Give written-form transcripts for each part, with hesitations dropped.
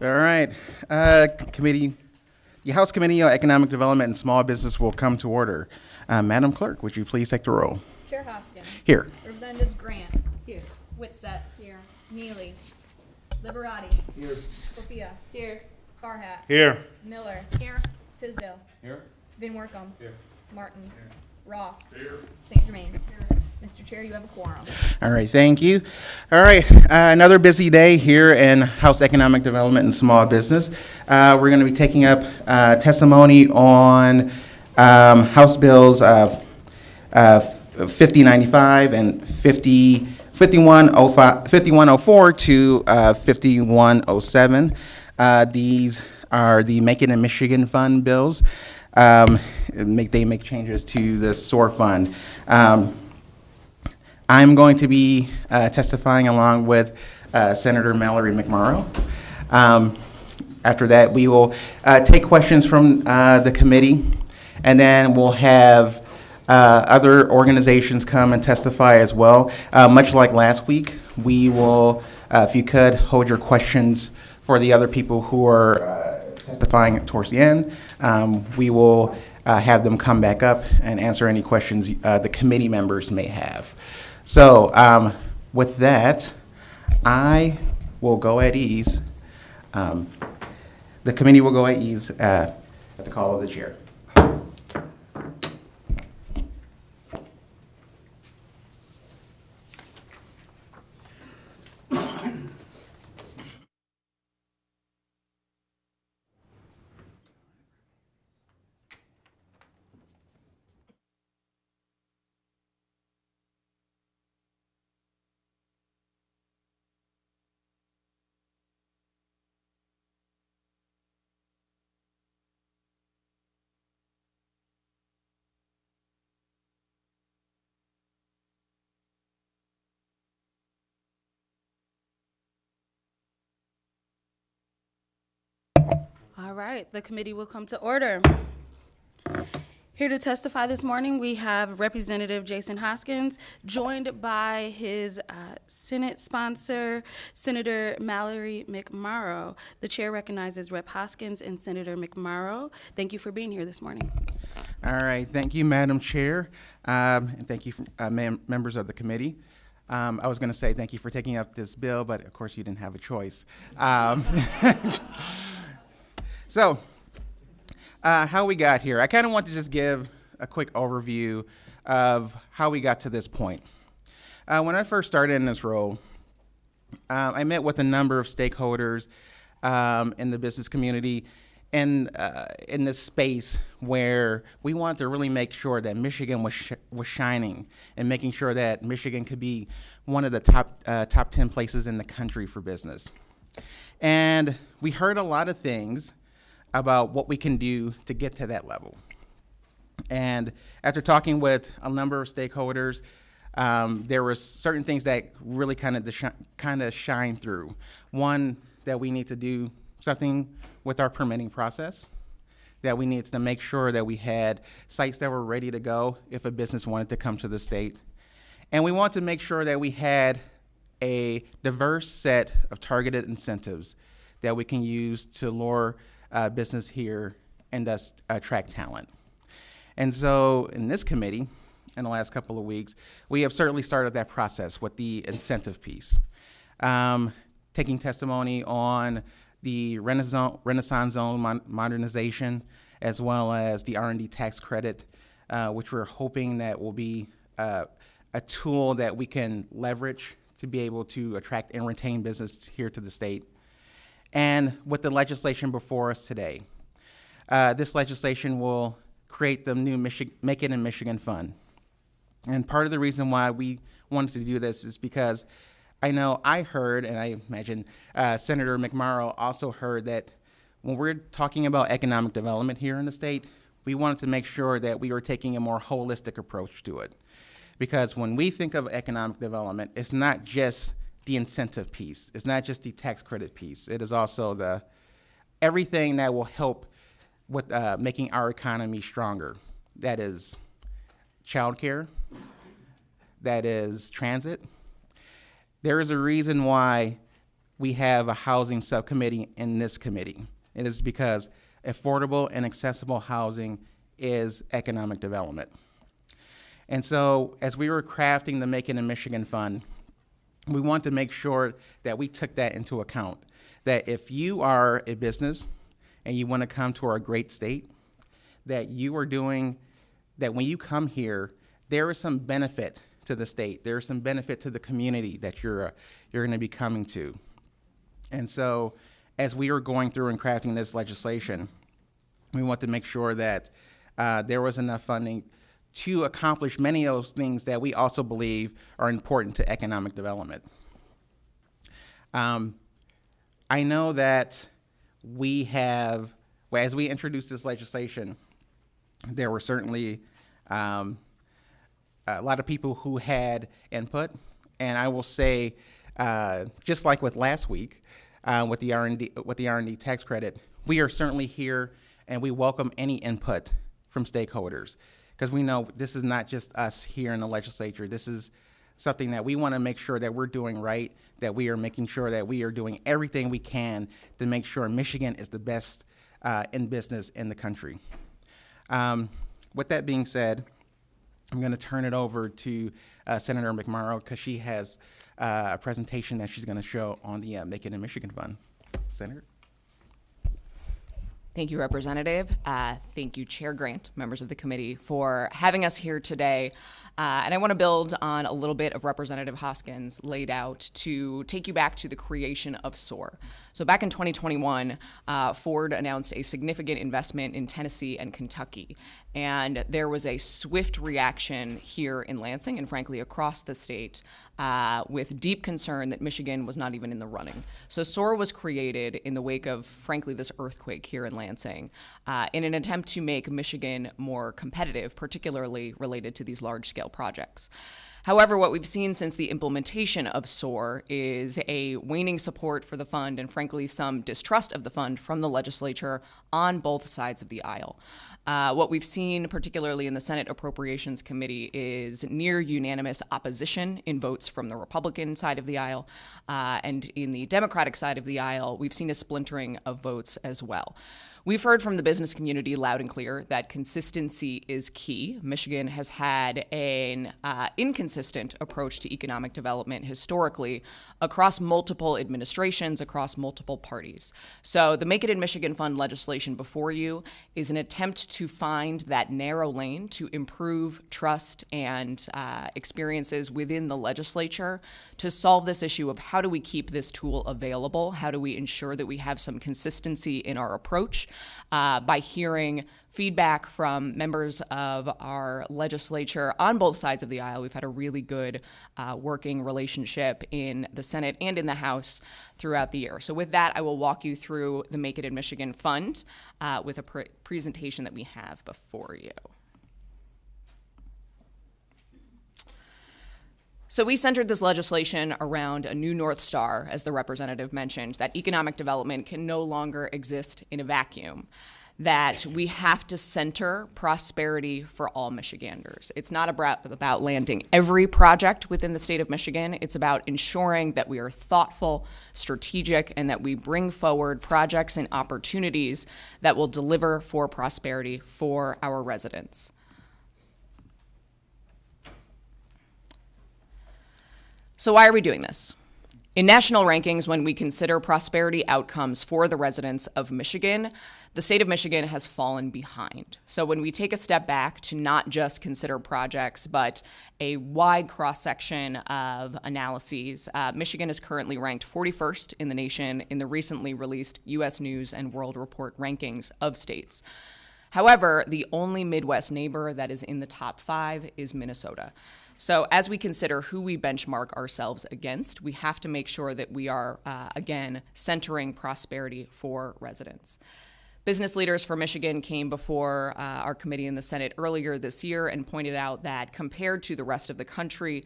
All right. Committee, the House Committee on Economic Development and Small Business will come to order. Madam Clerk, would you please take the roll? Chair Hoskins. Here. Representatives Grant. Here. Whitsett. Here. Neely. Liberati. Here. Sophia. Here. Farhat. Here. Miller. Here. Tisdale. Here. Van Workum. Here. Martin. Here. Roth. Here. St. Germain. Here. Mr. Chair, you have a quorum. All right, thank you. All right, another busy day here in House Economic Development and Small Business. We're going to be taking up testimony on House Bills 5095 and 5104 to 5107. These are the Make It in Michigan Fund bills. They make changes to the SOAR fund. I'm going to be testifying along with Senator Mallory McMorrow. After that, we will take questions from the committee, and then we'll have other organizations come and testify as well. Much like last week, we will, if you could, hold your questions for the other people who are testifying towards the end. We will have them come back up and answer any questions the committee members may have. So with that, I will go at ease. The committee will go at ease at the call of the chair. All right, the committee will come to order. Here to testify this morning, we have Representative Jason Hoskins, joined by his Senate sponsor, Senator Mallory McMorrow. The chair recognizes Rep. Hoskins and Senator McMorrow. Thank you for being here this morning. All right, thank you, Madam Chair, and thank you, members of the committee. I was going to say thank you for taking up this bill, but of course you didn't have a choice. So, how we got here. I kind of want to just give a quick overview of how we got to this point. When I first started in this role, I met with a number of stakeholders in the business community and in this space where we wanted to really make sure that Michigan was shining and making sure that Michigan could be one of the top 10 places in the country for business. And we heard a lot of things about what we can do to get to that level. And after talking with a number of stakeholders, there were certain things that really kind of shine through. One, that we need to do something with our permitting process, that we needed to make sure that we had sites that were ready to go if a business wanted to come to the state. And we wanted to make sure that we had a diverse set of targeted incentives that we can use to lure business here and thus attract talent. And so in this committee, in the last couple of weeks, we have certainly started that process with the incentive piece. Taking testimony on the Renaissance Zone modernization, as well as the R&D tax credit, which we're hoping that will be a tool that we can leverage to be able to attract and retain business here to the state. And with the legislation before us today, this legislation will create the new Make It in Michigan Fund. And part of the reason why we wanted to do this is because I know I heard, and I imagine Senator McMorrow also heard, that when we're talking about economic development here in the state, we wanted to make sure that we were taking a more holistic approach to it. Because when we think of economic development, it's not just the incentive piece. It's not just the tax credit piece. It is also everything that will help with making our economy stronger. That is childcare. That is transit. There is a reason why we have a housing subcommittee in this committee. It is because affordable and accessible housing is economic development. And so as we were crafting the Make It in Michigan Fund, we want to make sure that we took that into account, that if you are a business and you want to come to our great state, that you are doing, that when you come here, there is some benefit to the state. There is some benefit to the community that you're going to be coming to. And so as we were going through and crafting this legislation, we want to make sure that there was enough funding to accomplish many of those things that we also believe are important to economic development. I know that we have, well, as we introduced this legislation, there were certainly a lot of people who had input, and I will say, just like with last week, with the R&D tax credit, we are certainly here and we welcome any input from stakeholders, because we know this is not just us here in the legislature. This is something that we want to make sure that we're doing right, that we are making sure that we are doing everything we can to make sure Michigan is the best in business in the country. With that being said, I'm going to turn it over to Senator McMorrow, because she has a presentation that she's going to show on the Make It in Michigan Fund. Senator? Thank you, Representative. Thank you, Chair Grant, members of the committee, for having us here today. And I want to build on a little bit of Representative Hoskins laid out to take you back to the creation of SOAR. So back in 2021, Ford announced a significant investment in Tennessee and Kentucky. And there was a swift reaction here in Lansing and frankly across the state with deep concern that Michigan was not even in the running. So SOAR was created in the wake of, frankly, this earthquake here in Lansing in an attempt to make Michigan more competitive, particularly related to these large-scale projects. However, what we've seen since the implementation of SOAR is a waning support for the fund and, frankly, some distrust of the fund from the legislature on both sides of the aisle. What we've seen, particularly in the Senate Appropriations Committee, is near unanimous opposition in votes from the Republican side of the aisle. And in the Democratic side of the aisle, we've seen a splintering of votes as well. We've heard from the business community loud and clear that consistency is key. Michigan has had an inconsistent approach to economic development historically across multiple administrations, across multiple parties. So the Make It in Michigan Fund legislation before you is an attempt to find that narrow lane to improve trust and experiences within the legislature to solve this issue of how do we keep this tool available, how do we ensure that we have some consistency in our approach. By hearing feedback from members of our legislature on both sides of the aisle. We've had a really good working relationship in the Senate and in the House throughout the year. So with that, I will walk you through the Make It in Michigan Fund with a presentation that we have before you. So we centered this legislation around a new North Star, as the representative mentioned, that economic development can no longer exist in a vacuum, that we have to center prosperity for all Michiganders. It's not about landing every project within the state of Michigan. It's about ensuring that we are thoughtful, strategic, and that we bring forward projects and opportunities that will deliver for prosperity for our residents. So why are we doing this? In national rankings, when we consider prosperity outcomes for the residents of Michigan, the state of Michigan has fallen behind. So when we take a step back to not just consider projects, but a wide cross-section of analyses, Michigan is currently ranked 41st in the nation in the recently released U.S. News and World Report rankings of states. However, the only Midwest neighbor that is in the top 5 is Minnesota. So as we consider who we benchmark ourselves against, we have to make sure that we are, again, centering prosperity for residents. Business leaders for Michigan came before our committee in the Senate earlier this year and pointed out that compared to the rest of the country,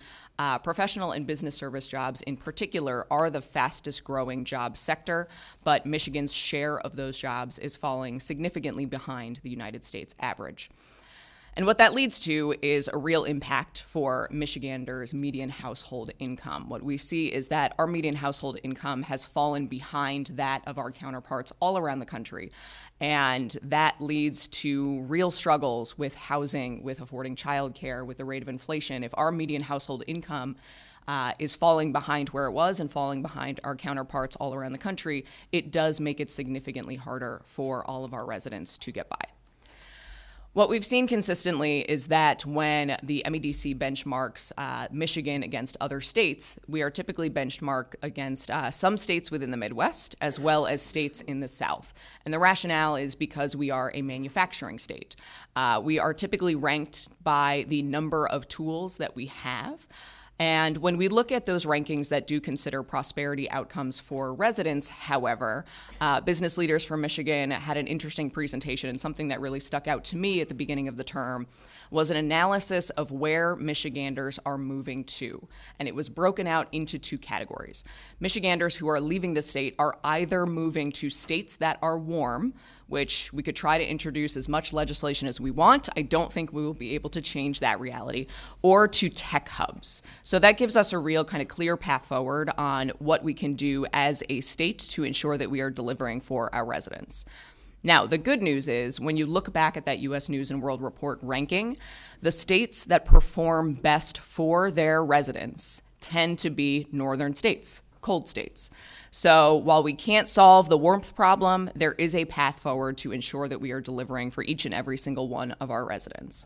professional and business service jobs in particular are the fastest growing job sector, but Michigan's share of those jobs is falling significantly behind the United States average. And what that leads to is a real impact for Michiganders' median household income. What we see is that our median household income has fallen behind that of our counterparts all around the country. And that leads to real struggles with housing, with affording childcare, with the rate of inflation. If our median household income is falling behind where it was and falling behind our counterparts all around the country, it does make it significantly harder for all of our residents to get by. What we've seen consistently is that when the MEDC benchmarks Michigan against other states, we are typically benchmarked against some states within the Midwest as well as states in the South. And the rationale is because we are a manufacturing state. We are typically ranked by the number of tools that we have. And when we look at those rankings that do consider prosperity outcomes for residents, however, business leaders from Michigan had an interesting presentation, and something that really stuck out to me at the beginning of the term was an analysis of where Michiganders are moving to. And it was broken out into 2 categories. Michiganders who are leaving the state are either moving to states that are warm, which we could try to introduce as much legislation as we want. I don't think we will be able to change that reality, or to tech hubs. So that gives us a real kind of clear path forward on what we can do as a state to ensure that we are delivering for our residents. Now, the good news is when you look back at that U.S. News and World Report ranking, the states that perform best for their residents tend to be northern states, cold states. So while we can't solve the warmth problem, there is a path forward to ensure that we are delivering for each and every single one of our residents.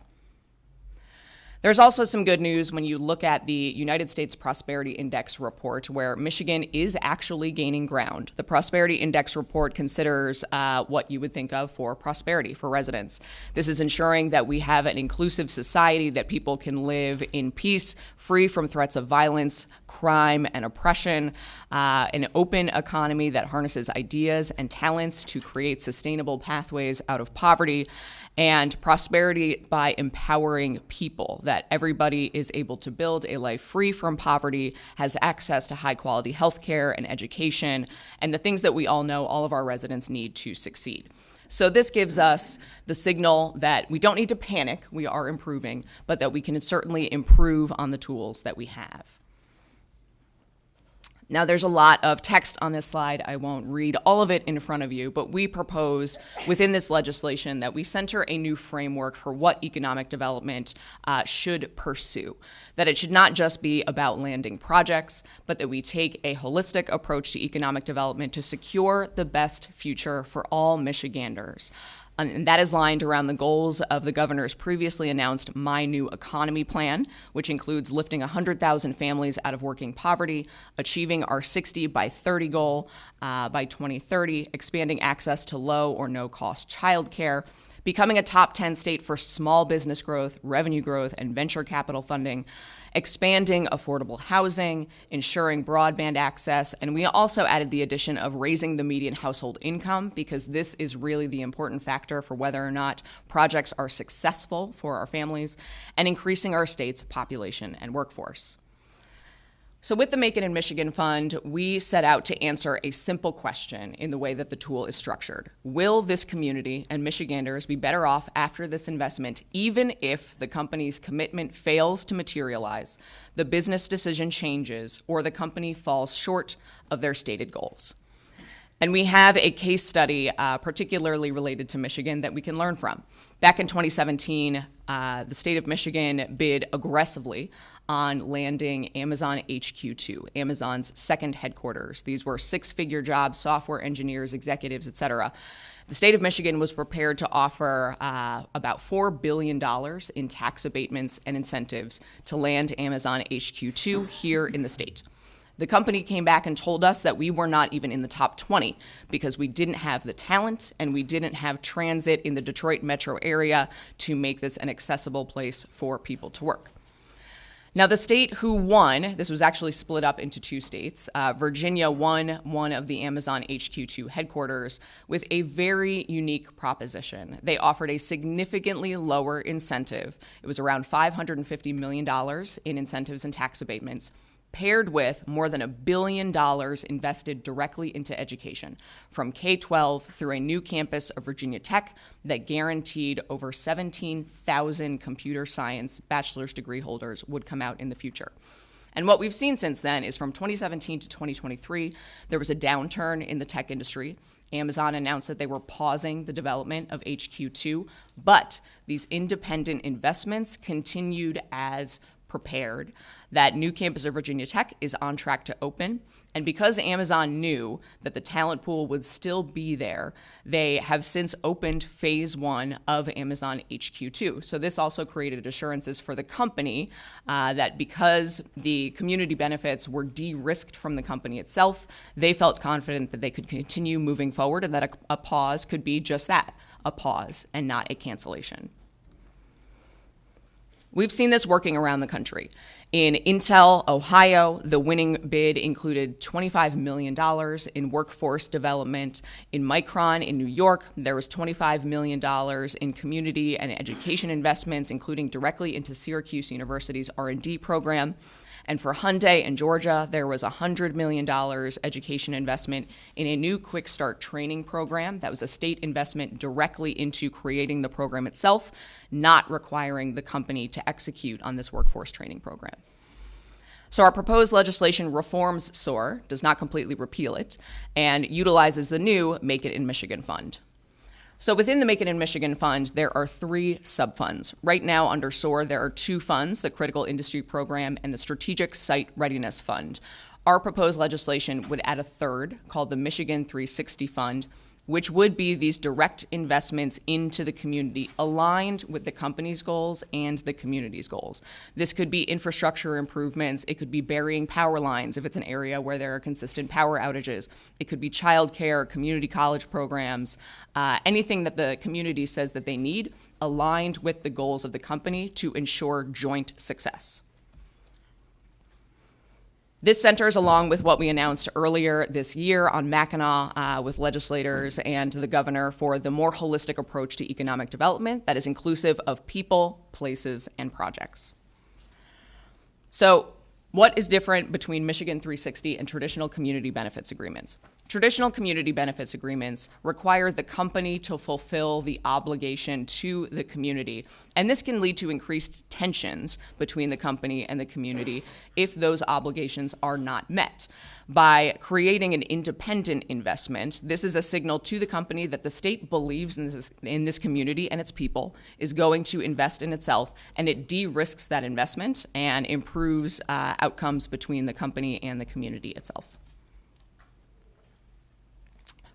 There's also some good news when you look at the United States Prosperity Index report, where Michigan is actually gaining ground. The Prosperity Index report considers what you would think of for prosperity for residents. This is ensuring that we have an inclusive society, that people can live in peace, free from threats of violence, crime, and oppression, an open economy that harnesses ideas and talents to create sustainable pathways out of poverty, and prosperity by empowering people, that everybody is able to build a life free from poverty, has access to high quality health care and education, and the things that we all know all of our residents need to succeed. So this gives us the signal that we don't need to panic, we are improving, but that we can certainly improve on the tools that we have. Now, there's a lot of text on this slide. I won't read all of it in front of you, but we propose within this legislation that we center a new framework for what economic development should pursue. That it should not just be about landing projects, but that we take a holistic approach to economic development to secure the best future for all Michiganders. And that is lined around the goals of the governor's previously announced My New Economy plan, which includes lifting 100,000 families out of working poverty, achieving our 60 by 30 goal by 2030, expanding access to low or no cost childcare, becoming a top 10 state for small business growth, revenue growth, and venture capital funding, expanding affordable housing, ensuring broadband access, and we also added the addition of raising the median household income, because this is really the important factor for whether or not projects are successful for our families, and increasing our state's population and workforce. So with the Make It in Michigan Fund, we set out to answer a simple question in the way that the tool is structured. Will this community and Michiganders be better off after this investment, even if the company's commitment fails to materialize, the business decision changes, or the company falls short of their stated goals? And we have a case study particularly related to Michigan that we can learn from. Back in 2017, the state of Michigan bid aggressively on landing Amazon HQ2, Amazon's second headquarters. These were six-figure jobs, software engineers, executives, et cetera. The state of Michigan was prepared to offer about $4 billion in tax abatements and incentives to land Amazon HQ2 here in the state. The company came back and told us that we were not even in the top 20 because we didn't have the talent and we didn't have transit in the Detroit metro area to make this an accessible place for people to work. Now, the state who won, this was actually split up into two states. Virginia won one of the Amazon HQ2 headquarters with a very unique proposition. They offered a significantly lower incentive. It was around $550 million in incentives and tax abatements, paired with more than $1 billion invested directly into education, from K-12 through a new campus of Virginia Tech that guaranteed over 17,000 computer science bachelor's degree holders would come out in the future. And what we've seen since then is from 2017 to 2023, there was a downturn in the tech industry. Amazon announced that they were pausing the development of HQ2, but these independent investments continued as prepared. That new campus of Virginia Tech is on track to open. And because Amazon knew that the talent pool would still be there, they have since opened phase 1 of Amazon HQ2. So this also created assurances for the company that because the community benefits were de-risked from the company itself, they felt confident that they could continue moving forward and that a pause could be just that, a pause and not a cancellation. We've seen this working around the country. In Intel, Ohio, the winning bid included $25 million in workforce development. In Micron in New York, there was $25 million in community and education investments, including directly into Syracuse University's R&D program. And for Hyundai in Georgia, there was $100 million education investment in a new Quick Start training program. That was a state investment directly into creating the program itself, not requiring the company to execute on this workforce training program. So our proposed legislation reforms SOAR, does not completely repeal it, and utilizes the new Make It in Michigan Fund. So within the Make It in Michigan Fund, there are 3 subfunds. Right now under SOAR, there are 2 funds, the Critical Industry Program and the Strategic Site Readiness Fund. Our proposed legislation would add a 3rd called the Michigan 360 Fund, which would be these direct investments into the community aligned with the company's goals and the community's goals. This could be infrastructure improvements. It could be burying power lines if it's an area where there are consistent power outages. It could be childcare, community college programs, anything that the community says that they need aligned with the goals of the company to ensure joint success. This centers along with what we announced earlier this year on Mackinac with legislators and the governor for the more holistic approach to economic development that is inclusive of people, places, and projects. So, what is different between Michigan 360 and traditional community benefits agreements? Traditional community benefits agreements require the company to fulfill the obligation to the community, and this can lead to increased tensions between the company and the community if those obligations are not met. By creating an independent investment, this is a signal to the company that the state believes in this community and its people is going to invest in itself, and it de-risks that investment and improves outcomes between the company and the community itself.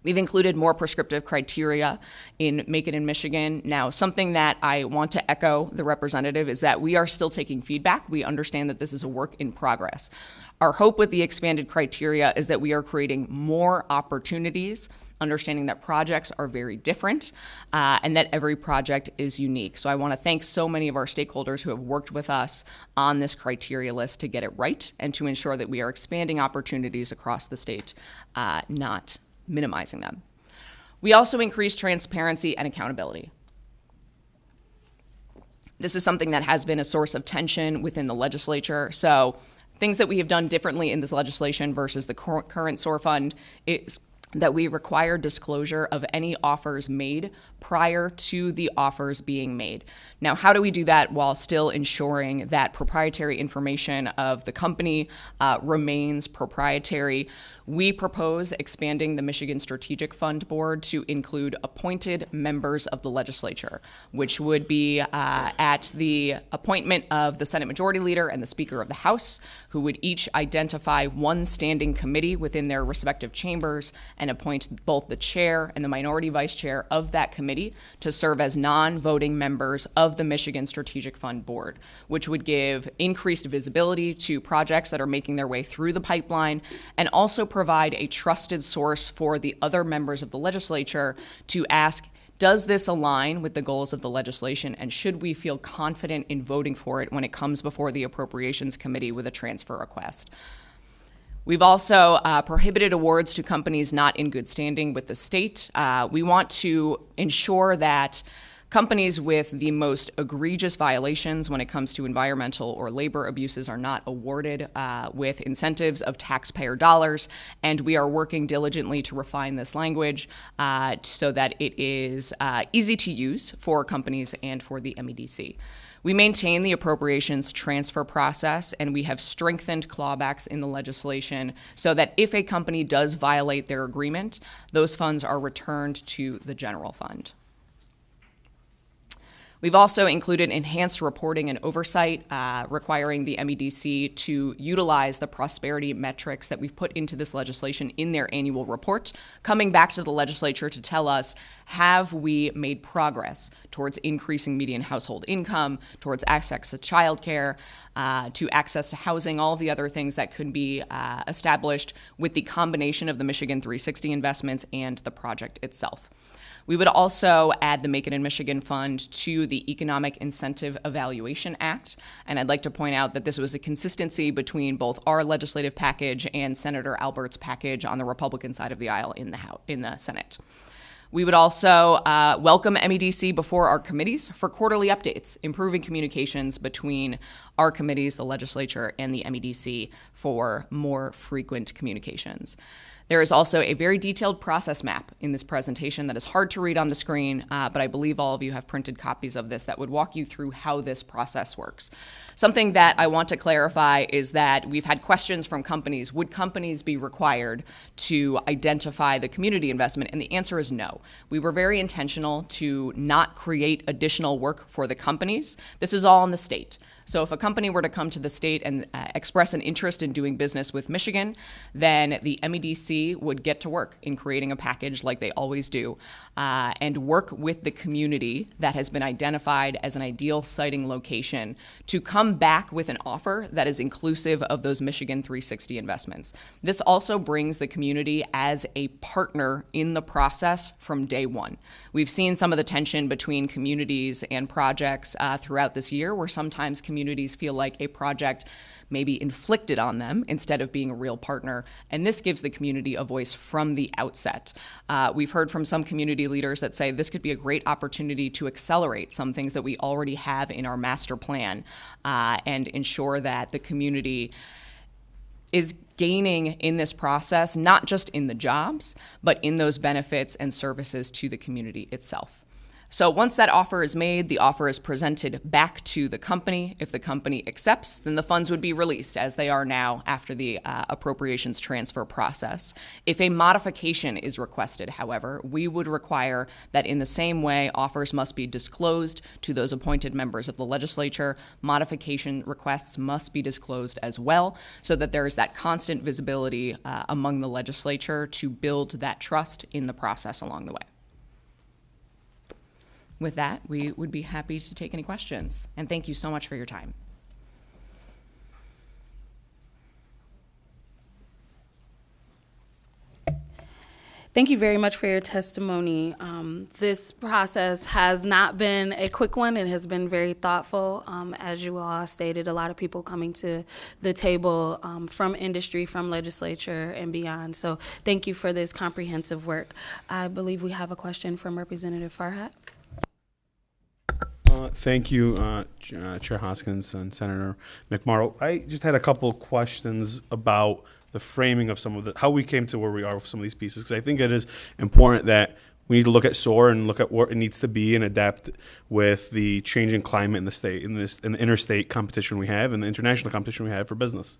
We've included more prescriptive criteria in Make It in Michigan. Now, something that I want to echo the representative is that we are still taking feedback. We understand that this is a work in progress. Our hope with the expanded criteria is that we are creating more opportunities, understanding that projects are very different and that every project is unique. So I want to thank so many of our stakeholders who have worked with us on this criteria list to get it right and to ensure that we are expanding opportunities across the state, not minimizing them. We also increase transparency and accountability. This is something that has been a source of tension within the legislature. So things that we have done differently in this legislation versus the current SOAR fund is that we require disclosure of any offers made prior to the offers being made. Now, how do we do that while still ensuring that proprietary information of the company remains proprietary? We propose expanding the Michigan Strategic Fund Board to include appointed members of the legislature, which would be at the appointment of the Senate Majority Leader and the Speaker of the House, who would each identify one standing committee within their respective chambers and appoint both the chair and the minority vice chair of that committee to serve as non-voting members of the Michigan Strategic Fund Board, which would give increased visibility to projects that are making their way through the pipeline and also provide a trusted source for the other members of the legislature to ask, does this align with the goals of the legislation, and should we feel confident in voting for it when it comes before the Appropriations Committee with a transfer request? We've also prohibited awards to companies not in good standing with the state. We want to ensure that companies with the most egregious violations when it comes to environmental or labor abuses are not awarded with incentives of taxpayer dollars, and we are working diligently to refine this language so that it is easy to use for companies and for the MEDC. We maintain the appropriations transfer process, and we have strengthened clawbacks in the legislation so that if a company does violate their agreement, those funds are returned to the general fund. We've also included enhanced reporting and oversight, requiring the MEDC to utilize the prosperity metrics that we've put into this legislation in their annual report, coming back to the legislature to tell us, have we made progress towards increasing median household income, towards access to childcare, to access to housing, all of the other things that could be established with the combination of the Michigan 360 investments and the project itself. We would also add the Make It in Michigan Fund to the Economic Incentive Evaluation Act, and I'd like to point out that this was a consistency between both our legislative package and Senator Albert's package on the Republican side of the aisle in the Senate. We would also welcome MEDC before our committees for quarterly updates, improving communications between our committees, the legislature, and the MEDC for more frequent communications. There is also a very detailed process map in this presentation that is hard to read on the screen, but I believe all of you have printed copies of this that would walk you through how this process works. Something that I want to clarify is that we've had questions from companies. Would companies be required to identify the community investment? And the answer is no. We were very intentional to not create additional work for the companies. This is all in the state. So if a company were to come to the state and express an interest in doing business with Michigan, then the MEDC would get to work in creating a package like they always do, and work with the community that has been identified as an ideal siting location to come back with an offer that is inclusive of those Michigan 360 investments. This also brings the community as a partner in the process from day one. We've seen some of the tension between communities and projects throughout this year, where sometimes communities feel like a project may be inflicted on them instead of being a real partner, and this gives the community a voice from the outset. We've heard from some community leaders that say this could be a great opportunity to accelerate some things that we already have in our master plan, and ensure that the community is gaining in this process, not just in the jobs, but in those benefits and services to the community itself. So once that offer is made, the offer is presented back to the company. If the company accepts, then the funds would be released, as they are now after the appropriations transfer process. If a modification is requested, however, we would require that in the same way offers must be disclosed to those appointed members of the legislature. Modification requests must be disclosed as well, so that there is that constant visibility among the legislature to build that trust in the process along the way. With that, we would be happy to take any questions, and thank you so much for your time. Thank you very much for your testimony. This process has not been a quick one. It has been very thoughtful. As you all stated, a lot of people coming to the table from industry, from legislature, and beyond. So thank you for this comprehensive work. I believe we have a question from Representative Farhat. Thank you, Chair Hoskins and Senator McMorrow. I just had a couple questions about the framing of some of how we came to where we are with some of these pieces, because I think it is important that we need to look at SOAR and look at what it needs to be and adapt with the changing climate in the state, in the interstate competition we have and the international competition we have for business.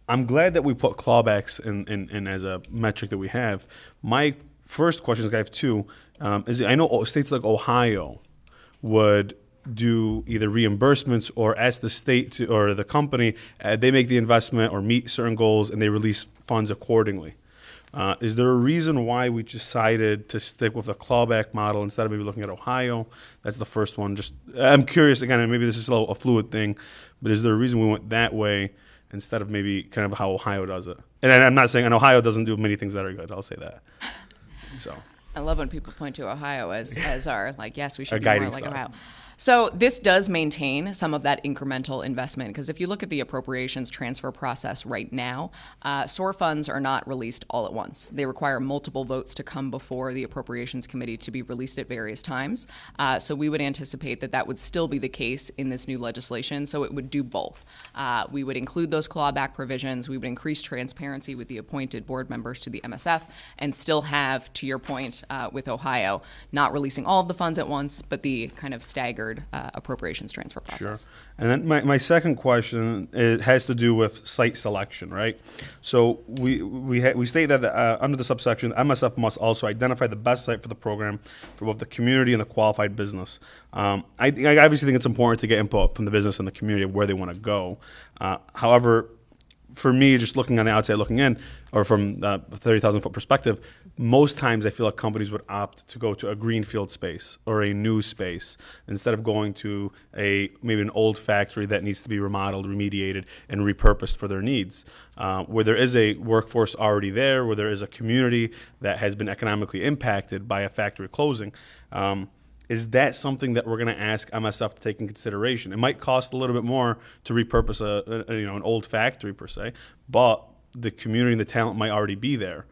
I'm glad that we put clawbacks in as a metric that we have. My first question, I have two, is I know states like Ohio would do either reimbursements or ask the state to, or the company, they make the investment or meet certain goals and they release funds accordingly. Is there a reason why we decided to stick with a clawback model instead of maybe looking at Ohio? That's the first one. Just I'm curious, again, and maybe this is a fluid thing, but is there a reason we went that way instead of maybe kind of how Ohio does it? And I'm not saying, and Ohio doesn't do many things that are good, I'll say that. So I love when people point to Ohio as our, like, yes, we should be guiding more like star. Ohio. So this does maintain some of that incremental investment, because if you look at the appropriations transfer process right now, SOAR funds are not released all at once. They require multiple votes to come before the Appropriations Committee to be released at various times. So we would anticipate that that would still be the case in this new legislation, so it would do both. We would include those clawback provisions, we would increase transparency with the appointed board members to the MSF, and still have, to your point with Ohio, not releasing all of the funds at once, but the kind of staggered appropriations transfer process. Sure. And then my second question, it has to do with site selection, right? So we state that under the subsection, MSF must also identify the best site for the program for both the community and the qualified business. I obviously think it's important to get input from the business and the community of where they want to go. However, for me, just looking on the outside looking in, or from the 30,000-foot perspective, most times I feel like companies would opt to go to a greenfield space or a new space instead of going to maybe an old factory that needs to be remodeled, remediated, and repurposed for their needs. Where there is a workforce already there, where there is a community that has been economically impacted by a factory closing, is that something that we're going to ask MSF to take in consideration? It might cost a little bit more to repurpose an old factory per se, but the community and the talent might already be there.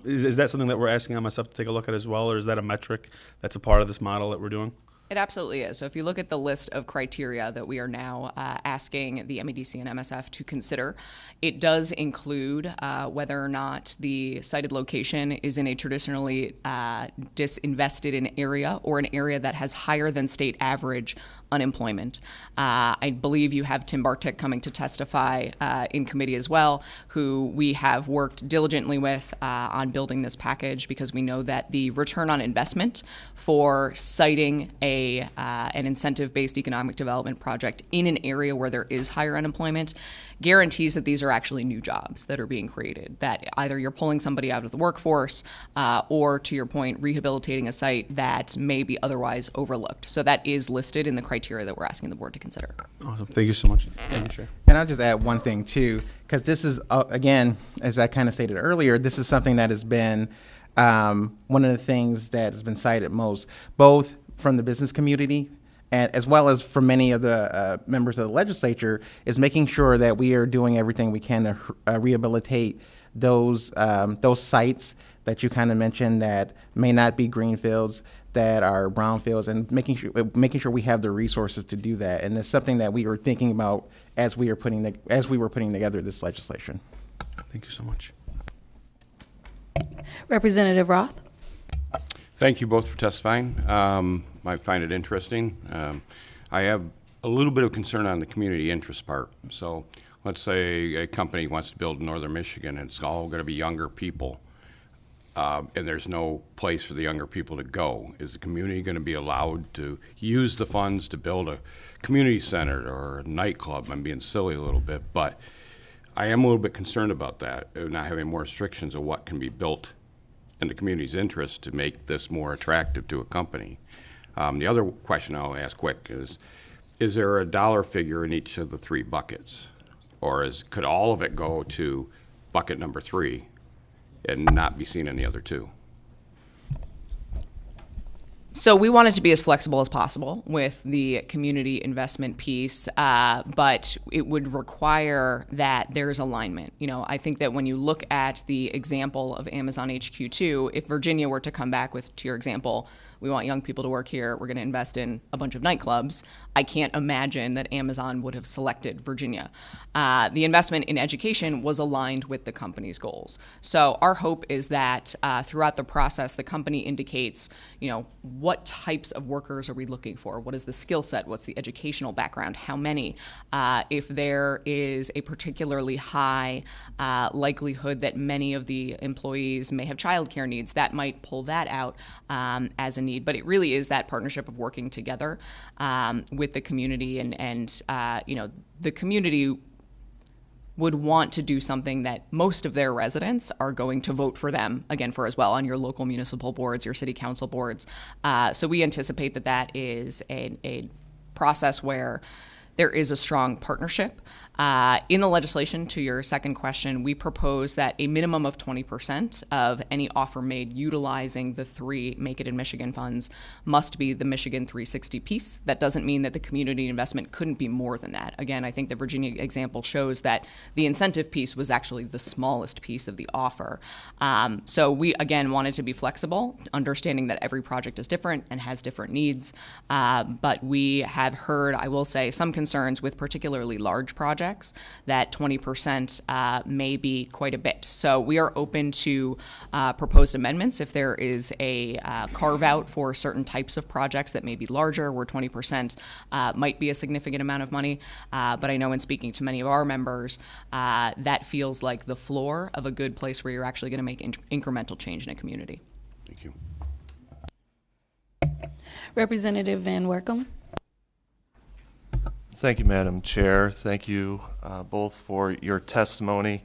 Is that something that we're asking MSF to take a look at as well, or is that a metric that's a part of this model that we're doing? It absolutely is. So if you look at the list of criteria that we are now asking the MEDC and MSF to consider, it does include whether or not the cited location is in a traditionally disinvested in area or an area that has higher than state average unemployment. I believe you have Tim Bartik coming to testify in committee as well, who we have worked diligently with on building this package because we know that the return on investment for citing an incentive-based economic development project in an area where there is higher unemployment guarantees that these are actually new jobs that are being created, that either you're pulling somebody out of the workforce or, to your point, rehabilitating a site that may be otherwise overlooked. So that is listed in the criteria that we're asking the board to consider. Awesome. Thank you so much. Thank you, Chair. And I'll just add one thing too, because this is, again, as I kind of stated earlier, this is something that has been one of the things that has been cited most, both from the business community and as well as from many of the members of the legislature, is making sure that we are doing everything we can to rehabilitate those sites that you kind of mentioned that may not be greenfields, that are brownfields, and making sure we have the resources to do that. And it's something that we were thinking about as we were putting together this legislation. Thank you so much. Representative Roth. Thank you both for testifying. I find it interesting. I have a little bit of concern on the community interest part. So let's say a company wants to build in northern Michigan and it's all going to be younger people. And there's no place for the younger people to go. Is the community going to be allowed to use the funds to build a community center or a nightclub? I'm being silly a little bit, but I am a little bit concerned about that, not having more restrictions of what can be built in the community's interest to make this more attractive to a company. The other question I'll ask quick is there a dollar figure in each of the three buckets? Or could all of it go to bucket number 3 and not be seen in the other two? So we wanted to be as flexible as possible with the community investment piece, but it would require that there's alignment. You know, I think that when you look at the example of Amazon HQ2, if Virginia were to come back with, to your example, we want young people to work here, we're going to invest in a bunch of nightclubs, I can't imagine that Amazon would have selected Virginia. The investment in education was aligned with the company's goals. So our hope is that throughout the process, the company indicates, you know, what types of workers are we looking for? What is the skill set? What's the educational background? How many? If there is a particularly high likelihood that many of the employees may have childcare needs, that might pull that out as a need. But it really is that partnership of working together with the community, and you know, the community would want to do something that most of their residents are going to vote for them again for as well on your local municipal boards, your city council boards. So we anticipate that that is a process where there is a strong partnership. In the legislation, to your second question, we propose that a minimum of 20% of any offer made utilizing the 3 Make It in Michigan funds must be the Michigan 360 piece. That doesn't mean that the community investment couldn't be more than that. Again, I think the Virginia example shows that the incentive piece was actually the smallest piece of the offer. So we, again, wanted to be flexible, understanding that every project is different and has different needs. But we have heard, I will say, some concerns with particularly large projects that 20% may be quite a bit. So we are open to proposed amendments if there is a carve out for certain types of projects that may be larger, where 20% might be a significant amount of money. But I know in speaking to many of our members, that feels like the floor of a good place where you're actually going to make incremental change in a community. Thank you. Representative Van Werkum. Thank you, Madam Chair. Thank you both for your testimony.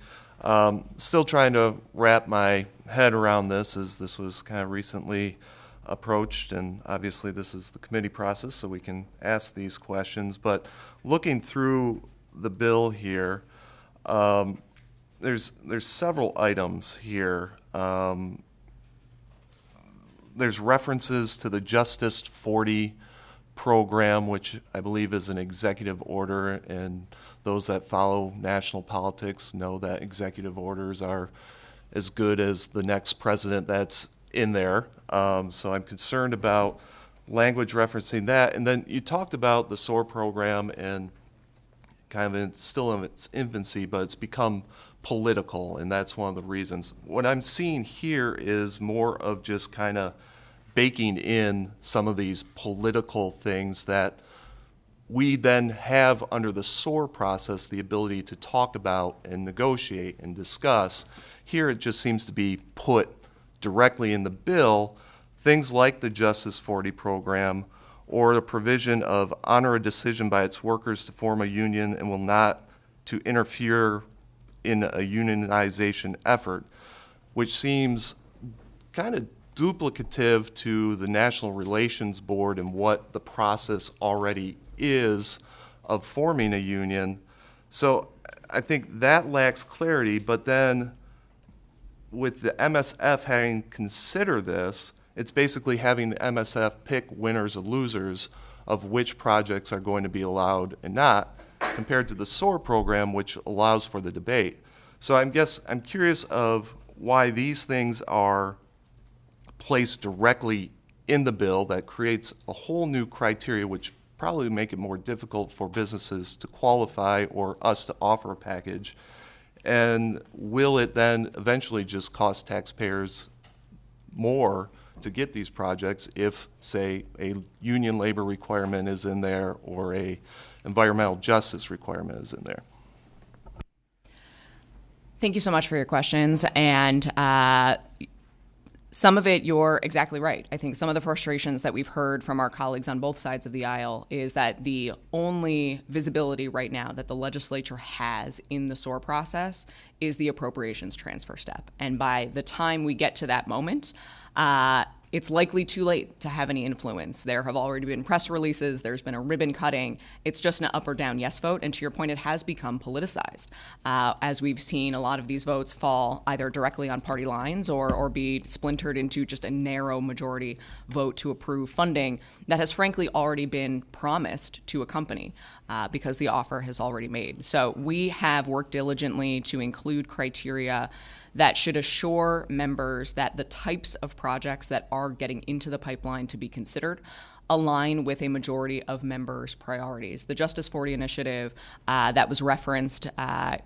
Still trying to wrap my head around this, as this was kind of recently approached, and obviously this is the committee process, so we can ask these questions. But looking through the bill here, there's several items here. There's references to the Justice 40 program, which I believe is an executive order, and those that follow national politics know that executive orders are as good as the next president that's in there. So I'm concerned about language referencing that. And then you talked about the SOAR program and kind of it's still in its infancy, but it's become political, and that's one of the reasons. What I'm seeing here is more of just kind of baking in some of these political things that we then have under the SOAR process the ability to talk about and negotiate and discuss. Here it just seems to be put directly in the bill, things like the Justice 40 program or the provision of honor a decision by its workers to form a union and will not to interfere in a unionization effort, which seems kind of duplicative to the National Relations Board and what the process already is of forming a union. So I think that lacks clarity, but then with the MSF having considered this, it's basically having the MSF pick winners and losers of which projects are going to be allowed and not, compared to the SOAR program, which allows for the debate. So I'm curious of why these things are placed directly in the bill that creates a whole new criteria, which probably make it more difficult for businesses to qualify or us to offer a package. And will it then eventually just cost taxpayers more to get these projects if, say, a union labor requirement is in there or a environmental justice requirement is in there? Thank you so much for your questions. And some of it, you're exactly right. I think some of the frustrations that we've heard from our colleagues on both sides of the aisle is that the only visibility right now that the legislature has in the SOAR process is the appropriations transfer step. And by the time we get to that moment, it's likely too late to have any influence. There have already been press releases, there's been a ribbon cutting. It's just an up or down yes vote, and to your point, it has become politicized. As we've seen a lot of these votes fall either directly on party lines or be splintered into just a narrow majority vote to approve funding that has frankly already been promised to a company because the offer has already made. So we have worked diligently to include criteria that should assure members that the types of projects that are getting into the pipeline to be considered align with a majority of members' priorities. The Justice 40 initiative that was referenced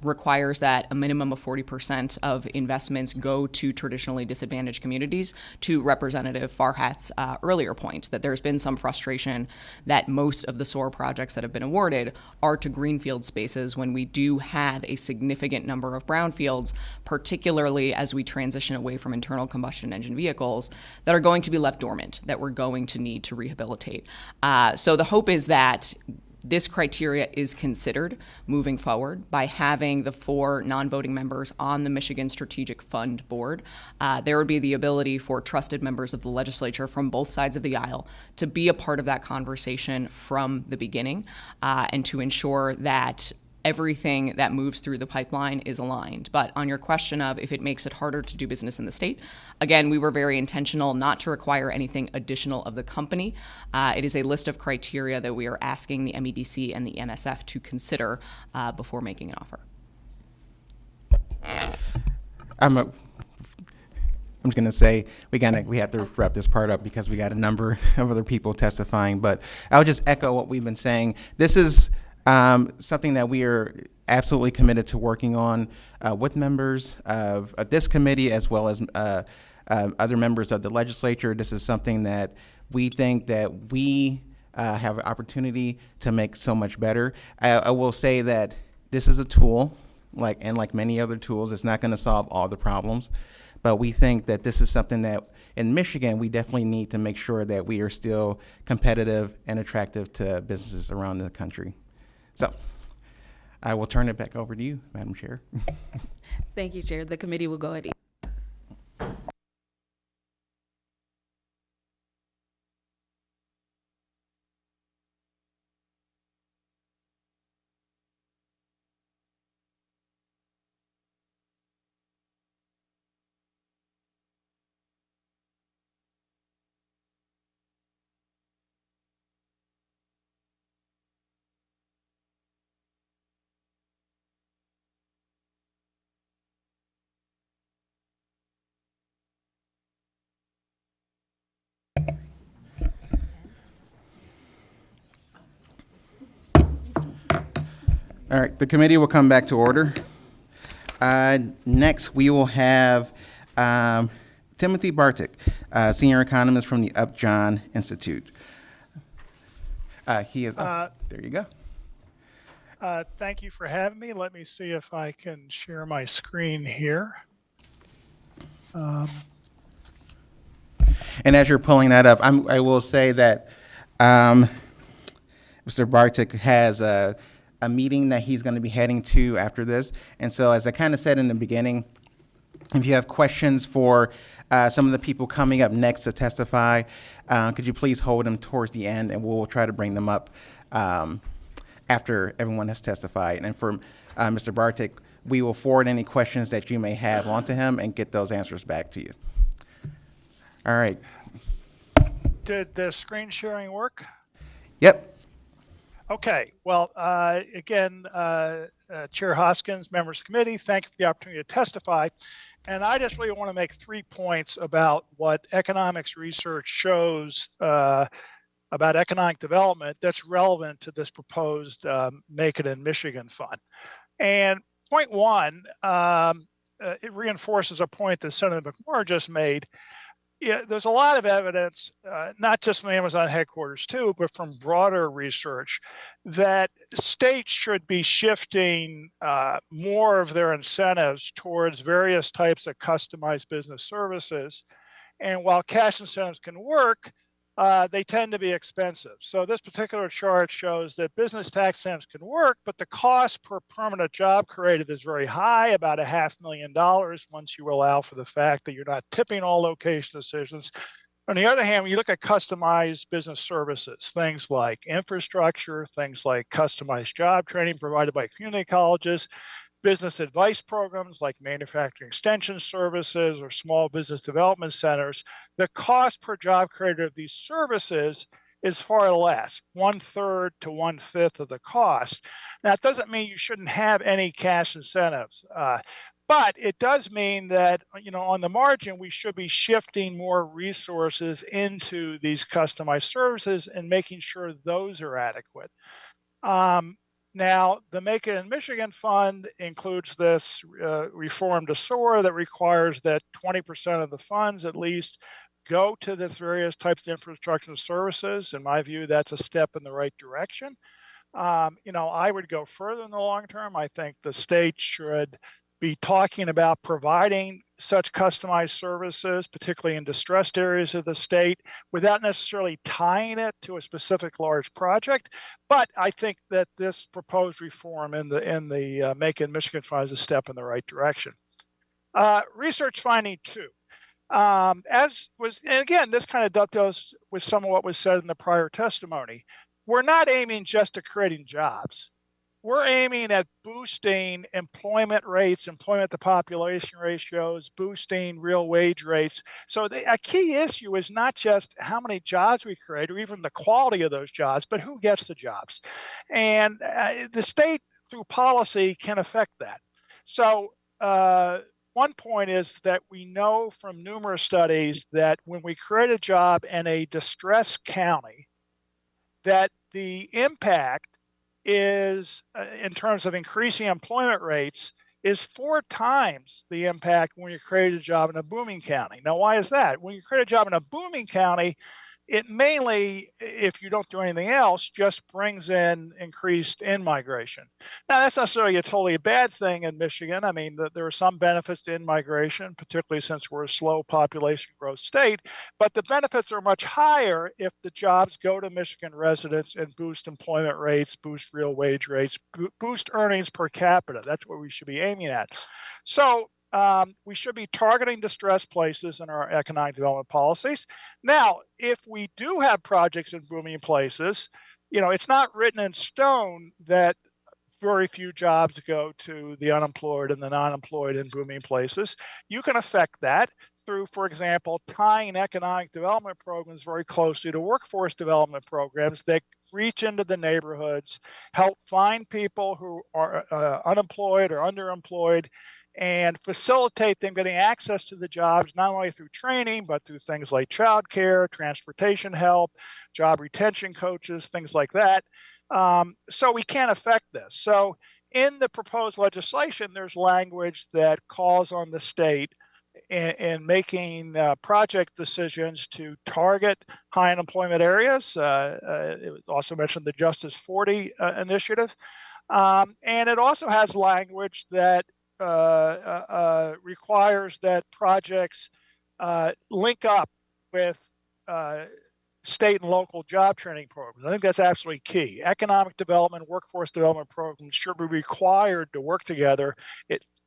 requires that a minimum of 40% of investments go to traditionally disadvantaged communities, to Representative Farhat's earlier point, that there's been some frustration that most of the SOAR projects that have been awarded are to greenfield spaces when we do have a significant number of brownfields, particularly as we transition away from internal combustion engine vehicles, that are going to be left dormant, that we're going to need to rehabilitate. So the hope is that this criteria is considered moving forward by having the 4 non-voting members on the Michigan Strategic Fund Board. There would be the ability for trusted members of the legislature from both sides of the aisle to be a part of that conversation from the beginning and to ensure that everything that moves through the pipeline is aligned. But on your question of if it makes it harder to do business in the state, again, we were very intentional not to require anything additional of the company. It is a list of criteria that we are asking the MEDC and the MSF to consider before making an offer. I'm just going to say we have to wrap this part up because we got a number of other people testifying. But I'll just echo what we've been saying. This is something that we are absolutely committed to working on with members of this committee as well as other members of the legislature. This is something that we think that we have an opportunity to make so much better. I will say that this is a tool, like many other tools, it's not going to solve all the problems, but we think that this is something that in Michigan we definitely need to make sure that we are still competitive and attractive to businesses around the country. So I will turn it back over to you, Madam Chair. Thank you, Chair. The committee will go ahead. All right, the committee will come back to order. Next, we will have Timothy Bartik, senior economist from the Upjohn Institute. He is. There you go. Thank you for having me. Let me see if I can share my screen here. And as you're pulling that up, I will say that Mr. Bartik has a meeting that he's going to be heading to after this. And so, as I kind of said in the beginning, if you have questions for some of the people coming up next to testify, could you please hold them towards the end, and we'll try to bring them up after everyone has testified. And for Mr. Bartik, we will forward any questions that you may have onto him and get those answers back to you. All right. Did the screen sharing work? Yep. Okay. Well, again, Chair Hoskins, members of the committee, thank you for the opportunity to testify. And I just really want to make 3 points about what economics research shows about economic development that's relevant to this proposed Make It in Michigan Fund. And point 1, it reinforces a point that Senator McMorrow just made. Yeah, there's a lot of evidence, not just from the Amazon headquarters too, but from broader research, that states should be shifting more of their incentives towards various types of customized business services. And while cash incentives can work, they tend to be expensive. So this particular chart shows that business tax incentives can work, but the cost per permanent job created is very high, about $500,000 once you allow for the fact that you're not tipping all location decisions. On the other hand, when you look at customized business services, things like infrastructure, things like customized job training provided by community colleges, business advice programs like manufacturing extension services or small business development centers, the cost per job created of these services is far less, 1/3 to 1/5 of the cost. Now, it doesn't mean you shouldn't have any cash incentives, but it does mean that, on the margin, we should be shifting more resources into these customized services and making sure those are adequate. Now, the Make It in Michigan Fund includes this reform to SOAR that requires that 20% of the funds at least go to this various types of infrastructure and services. In my view, that's a step in the right direction. I would go further in the long term. I think the state should be talking about providing such customized services, particularly in distressed areas of the state, without necessarily tying it to a specific large project. But I think that this proposed reform in the Make It in Michigan Fund is a step in the right direction. Research finding 2. And again, this kind of dovetails with some of what was said in the prior testimony. We're not aiming just at creating jobs. We're aiming at boosting employment rates, employment to population ratios, boosting real wage rates. So a key issue is not just how many jobs we create or even the quality of those jobs, but who gets the jobs. And the state, through policy, can affect that. So one point is that we know from numerous studies that when we create a job in a distressed county, that the impact is, in terms of increasing employment rates, is 4 times the impact when you create a job in a booming county. Now, why is that? When you create a job in a booming county, it mainly, if you don't do anything else, just brings in increased in-migration. Now, that's not necessarily a totally bad thing in Michigan. I mean, there are some benefits to in-migration, particularly since we're a slow population growth state, but the benefits are much higher if the jobs go to Michigan residents and boost employment rates, boost real wage rates, boost earnings per capita. That's what we should be aiming at. So we should be targeting distressed places in our economic development policies. Now, if we do have projects in booming places, it's not written in stone that very few jobs go to the unemployed and the non-employed in booming places. You can affect that through, for example, tying economic development programs very closely to workforce development programs that reach into the neighborhoods, help find people who are unemployed or underemployed, and facilitate them getting access to the jobs, not only through training, but through things like childcare, transportation help, job retention coaches, things like that. So we can affect this. So in the proposed legislation, there's language that calls on the state in making project decisions to target high unemployment areas. It was also mentioned the Justice 40 initiative. And it also has language that requires that projects link up with state and local job training programs. I think that's absolutely key. Economic development, workforce development programs should be required to work together.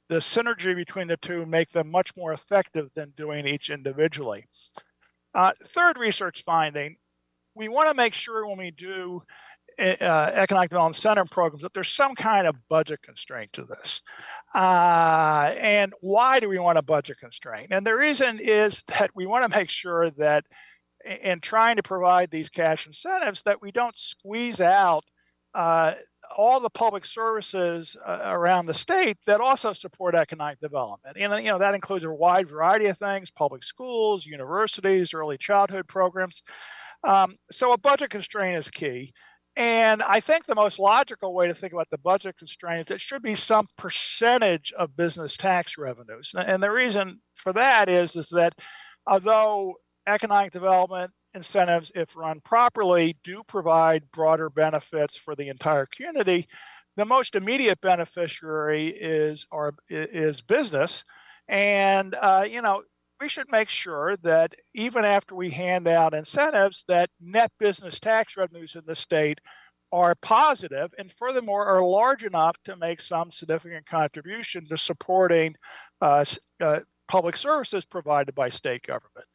The synergy between the two make them much more effective than doing each individually. Third research finding, we want to make sure when we do economic development center programs that there's some kind of budget constraint to this. And why do we want a budget constraint? And the reason is that we want to make sure that in trying to provide these cash incentives that we don't squeeze out all the public services around the state that also support economic development. And that includes a wide variety of things: public schools, universities, early childhood programs. So a budget constraint is key. And I think the most logical way to think about the budget constraint is it should be some percentage of business tax revenues. And the reason for that is that although economic development incentives, if run properly, do provide broader benefits for the entire community, the most immediate beneficiary is business. And, we should make sure that even after we hand out incentives, that net business tax revenues in the state are positive and furthermore are large enough to make some significant contribution to supporting public services provided by state government.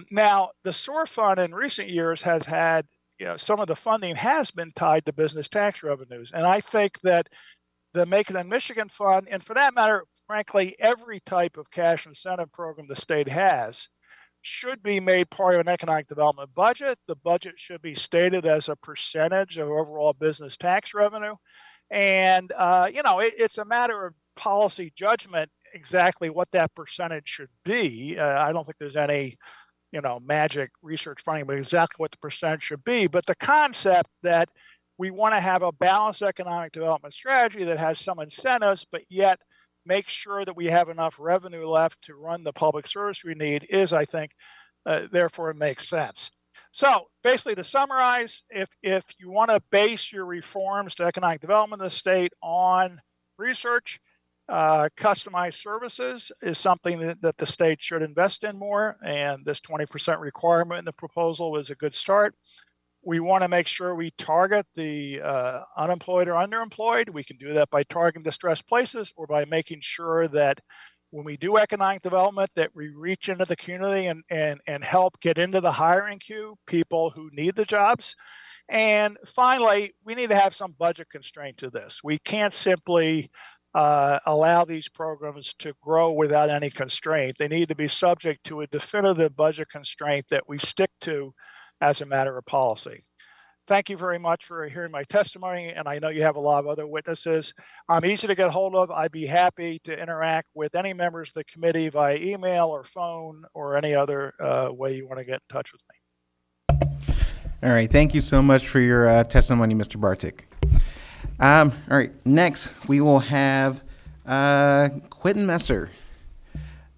Now, the SOAR fund in recent years has had, some of the funding has been tied to business tax revenues. And I think that the Make It in Michigan Fund, and for that matter, frankly, every type of cash incentive program the state has, should be made part of an economic development budget. The budget should be stated as a percentage of overall business tax revenue. And, it's a matter of policy judgment exactly what that percentage should be. I don't think there's any, magic research finding about exactly what the percentage should be. But the concept that we want to have a balanced economic development strategy that has some incentives, but yet make sure that we have enough revenue left to run the public service we need is, I think, therefore it makes sense. So basically, to summarize, if you want to base your reforms to economic development of the state on research, customized services is something that the state should invest in more, and this 20% requirement in the proposal was a good start. We want to make sure we target the unemployed or underemployed. We can do that by targeting distressed places or by making sure that when we do economic development that we reach into the community and help get into the hiring queue people who need the jobs. And finally, we need to have some budget constraint to this. We can't simply allow these programs to grow without any constraint. They need to be subject to a definitive budget constraint that we stick to as a matter of policy. Thank you very much for hearing my testimony, and I know you have a lot of other witnesses. I'm easy to get hold of. I'd be happy to interact with any members of the committee via email or phone or any other way you want to get in touch with me. All right, thank you so much for your testimony, Mr. Bartik. All right, next we will have Quentin Messer,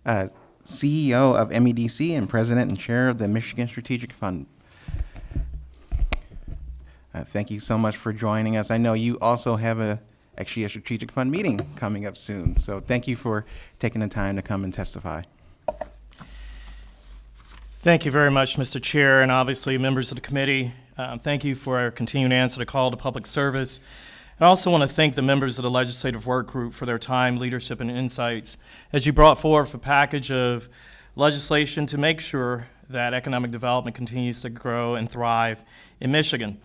CEO of MEDC and President and Chair of the Michigan Strategic Fund. Thank you so much for joining us. I know you also have actually a strategic fund meeting coming up soon, so thank you for taking the time to come and testify. Thank you very much, Mr. Chair, and obviously members of the committee. Thank you for our continued answer to call to public service. I also want to thank the members of the Legislative Work Group for their time, leadership, and insights as you brought forth a package of legislation to make sure that economic development continues to grow and thrive in Michigan.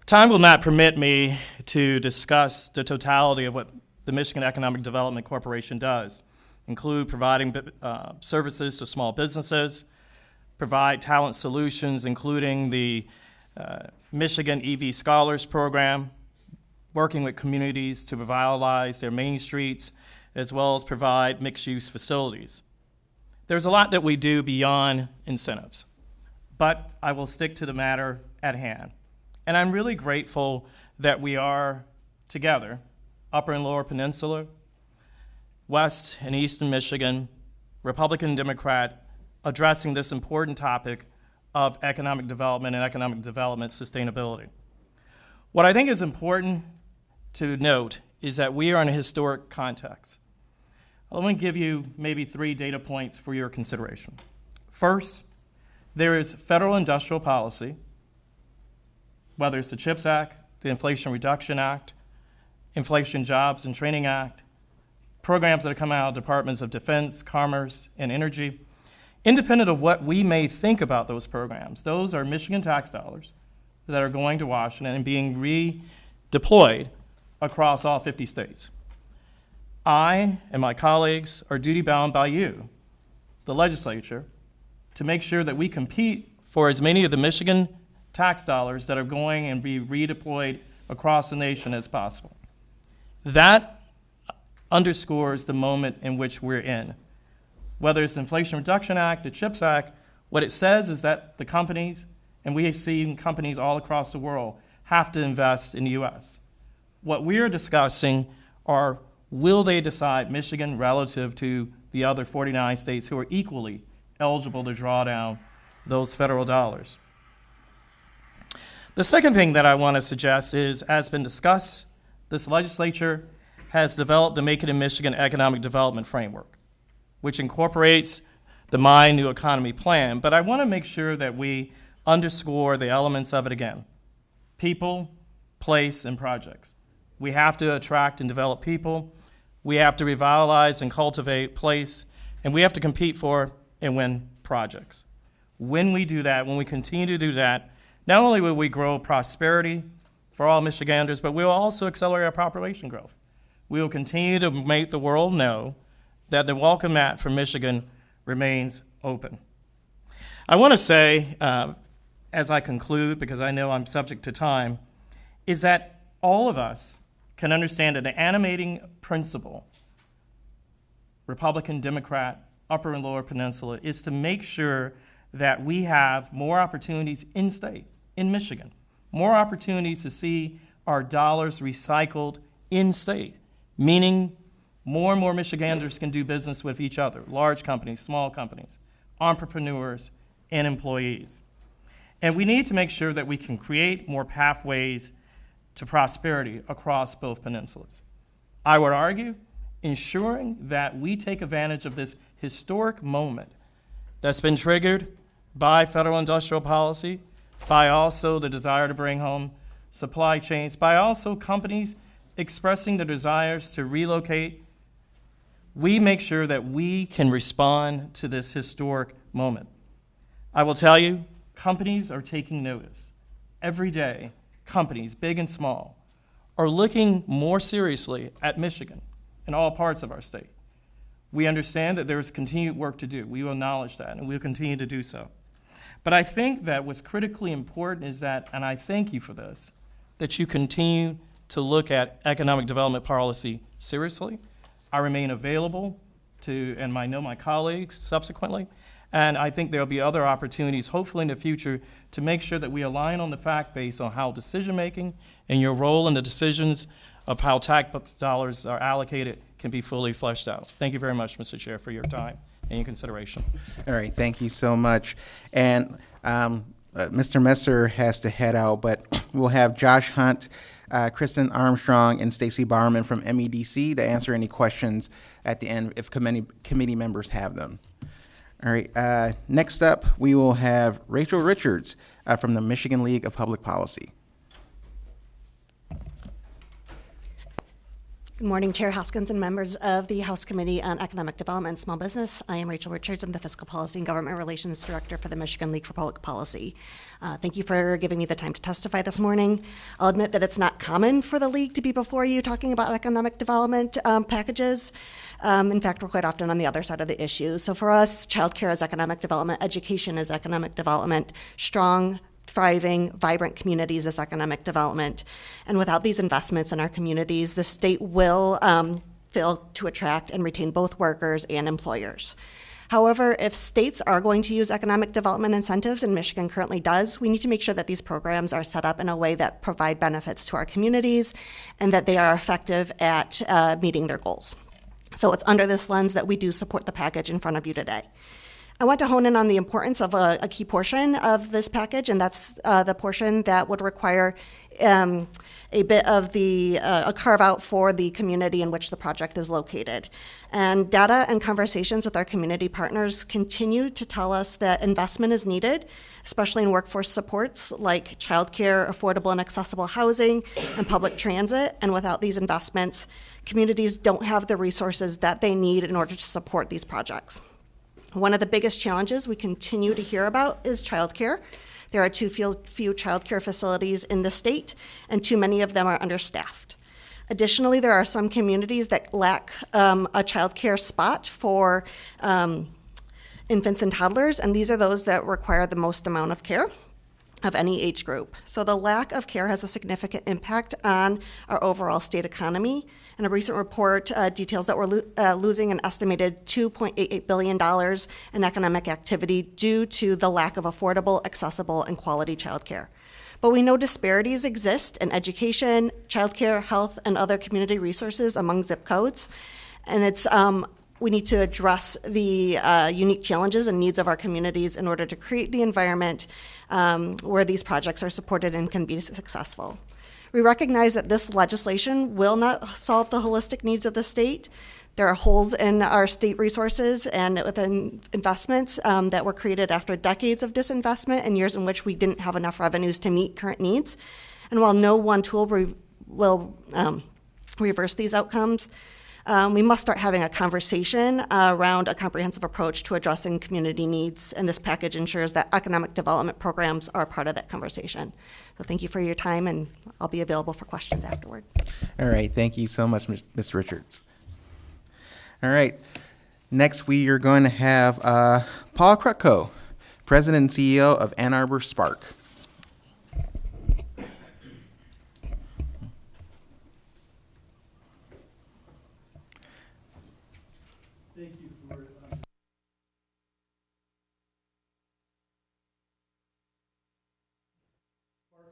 Time will not permit me to discuss the totality of what the Michigan Economic Development Corporation does, include providing services to small businesses, provide talent solutions, including the Michigan EV Scholars Program, working with communities to revitalize their main streets, as well as provide mixed-use facilities. There's a lot that we do beyond incentives, but I will stick to the matter at hand. And I'm really grateful that we are together Upper and Lower Peninsula, West and Eastern Michigan, Republican and Democrat, addressing this important topic of economic development and economic development sustainability. What I think is important to note is that we are in a historic context. Let me give you maybe 3 data points for your consideration. First, there is federal industrial policy, whether it's the CHIPS Act, the Inflation Reduction Act, Inflation Jobs and Training Act, programs that have come out of departments of defense, commerce, and energy. Independent of what we may think about those programs, those are Michigan tax dollars that are going to Washington and being redeployed across all 50 states. I and my colleagues are duty-bound by you, the legislature, to make sure that we compete for as many of the Michigan tax dollars that are going and be redeployed across the nation as possible. That underscores the moment in which we're in. Whether it's the Inflation Reduction Act, the CHIPS Act, what it says is that the companies, and we have seen companies all across the world, have to invest in the U.S. What we're discussing are, will they decide Michigan relative to the other 49 states who are equally eligible to draw down those federal dollars? The second thing that I want to suggest is, as been discussed, this legislature has developed the Make It in Michigan Economic Development Framework, which incorporates the My New Economy Plan. But I want to make sure that we underscore the elements of it again. People, place, and projects. We have to attract and develop people. We have to revitalize and cultivate place. And we have to compete for and win projects. When we do that, when we continue to do that, not only will we grow prosperity for all Michiganders, but we'll also accelerate our population growth. We will continue to make the world know that the welcome mat for Michigan remains open. I want to say, as I conclude, because I know I'm subject to time, is that all of us can understand that an animating principle, Republican, Democrat, Upper and Lower Peninsula, is to make sure that we have more opportunities in state, in Michigan, more opportunities to see our dollars recycled in state, meaning more and more Michiganders can do business with each other, large companies, small companies, entrepreneurs, and employees. And we need to make sure that we can create more pathways to prosperity across both peninsulas. I would argue ensuring that we take advantage of this historic moment that's been triggered by federal industrial policy, by also the desire to bring home supply chains, by also companies expressing their desires to relocate. We make sure that we can respond to this historic moment. I will tell you, companies are taking notice. Every day, companies, big and small, are looking more seriously at Michigan in all parts of our state. We understand that there is continued work to do. We will acknowledge that, and we will continue to do so. But I think that what's critically important is that, and I thank you for this, that you continue to look at economic development policy seriously. I remain available to, and I know my colleagues subsequently, and I think there will be other opportunities, hopefully in the future, to make sure that we align on the fact base on how decision-making and your role in the decisions of how tax dollars are allocated can be fully fleshed out. Thank you very much, Mr. Chair, for your time and your consideration. All right, thank you so much. And Mr. Messer has to head out, but we'll have Josh Hunt, Kristen Armstrong, and Stacy Barman from MEDC to answer any questions at the end if committee members have them. All right, next up, we will have Rachel Richards from the Michigan League of Public Policy. Good morning, Chair Hoskins and members of the House Committee on Economic Development and Small Business. I am Rachel Richards. I'm the Fiscal Policy and Government Relations Director for the Michigan League for Public Policy. Thank you for giving me the time to testify this morning. I'll admit that it's not common for the League to be before you talking about economic development packages. In fact, we're quite often on the other side of the issue. So for us, childcare is economic development, education is economic development, strong, thriving, vibrant communities is economic development. And without these investments in our communities, the state will fail to attract and retain both workers and employers. However, if states are going to use economic development incentives, and Michigan currently does, we need to make sure that these programs are set up in a way that provide benefits to our communities and that they are effective at meeting their goals. So it's under this lens that we do support the package in front of you today. I want to hone in on the importance of a key portion of this package, and that's the portion that would require a bit of a carve out for the community in which the project is located. And data and conversations with our community partners continue to tell us that investment is needed, especially in workforce supports like childcare, affordable and accessible housing, and public transit. And without these investments, communities don't have the resources that they need in order to support these projects. One of the biggest challenges we continue to hear about is childcare. There are too few childcare facilities in the state, and too many of them are understaffed. Additionally, there are some communities that lack a childcare spot for infants and toddlers, and these are those that require the most amount of care of any age group. So the lack of care has a significant impact on our overall state economy. And a recent report details that we're losing an estimated $2.88 billion in economic activity due to the lack of affordable, accessible, and quality childcare. But we know disparities exist in education, childcare, health, and other community resources among zip codes. And we need to address the unique challenges and needs of our communities in order to create the environment where these projects are supported and can be successful. We recognize that this legislation will not solve the holistic needs of the state. There are holes in our state resources and within investments that were created after decades of disinvestment and years in which we didn't have enough revenues to meet current needs. And while no one tool will reverse these outcomes, we must start having a conversation around a comprehensive approach to addressing community needs, and this package ensures that economic development programs are part of that conversation. So thank you for your time, and I'll be available for questions afterward. All right, thank you so much, Ms. Richards. All right, next we are going to have Paul Krutko, President and CEO of Ann Arbor Spark. Thank you for Spark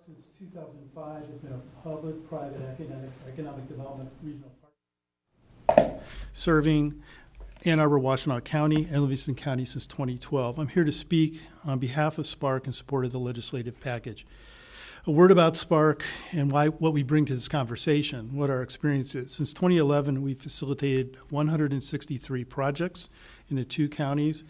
since 2005 has been a public-private economic development regional park serving Ann Arbor, Washtenaw County, and Livingston County since 2012. I'm here to speak on behalf of Spark in support of the legislative package. A word about Spark and what we bring to this conversation, what our experience is. Since 2011, we've facilitated 163 projects in the 2 counties,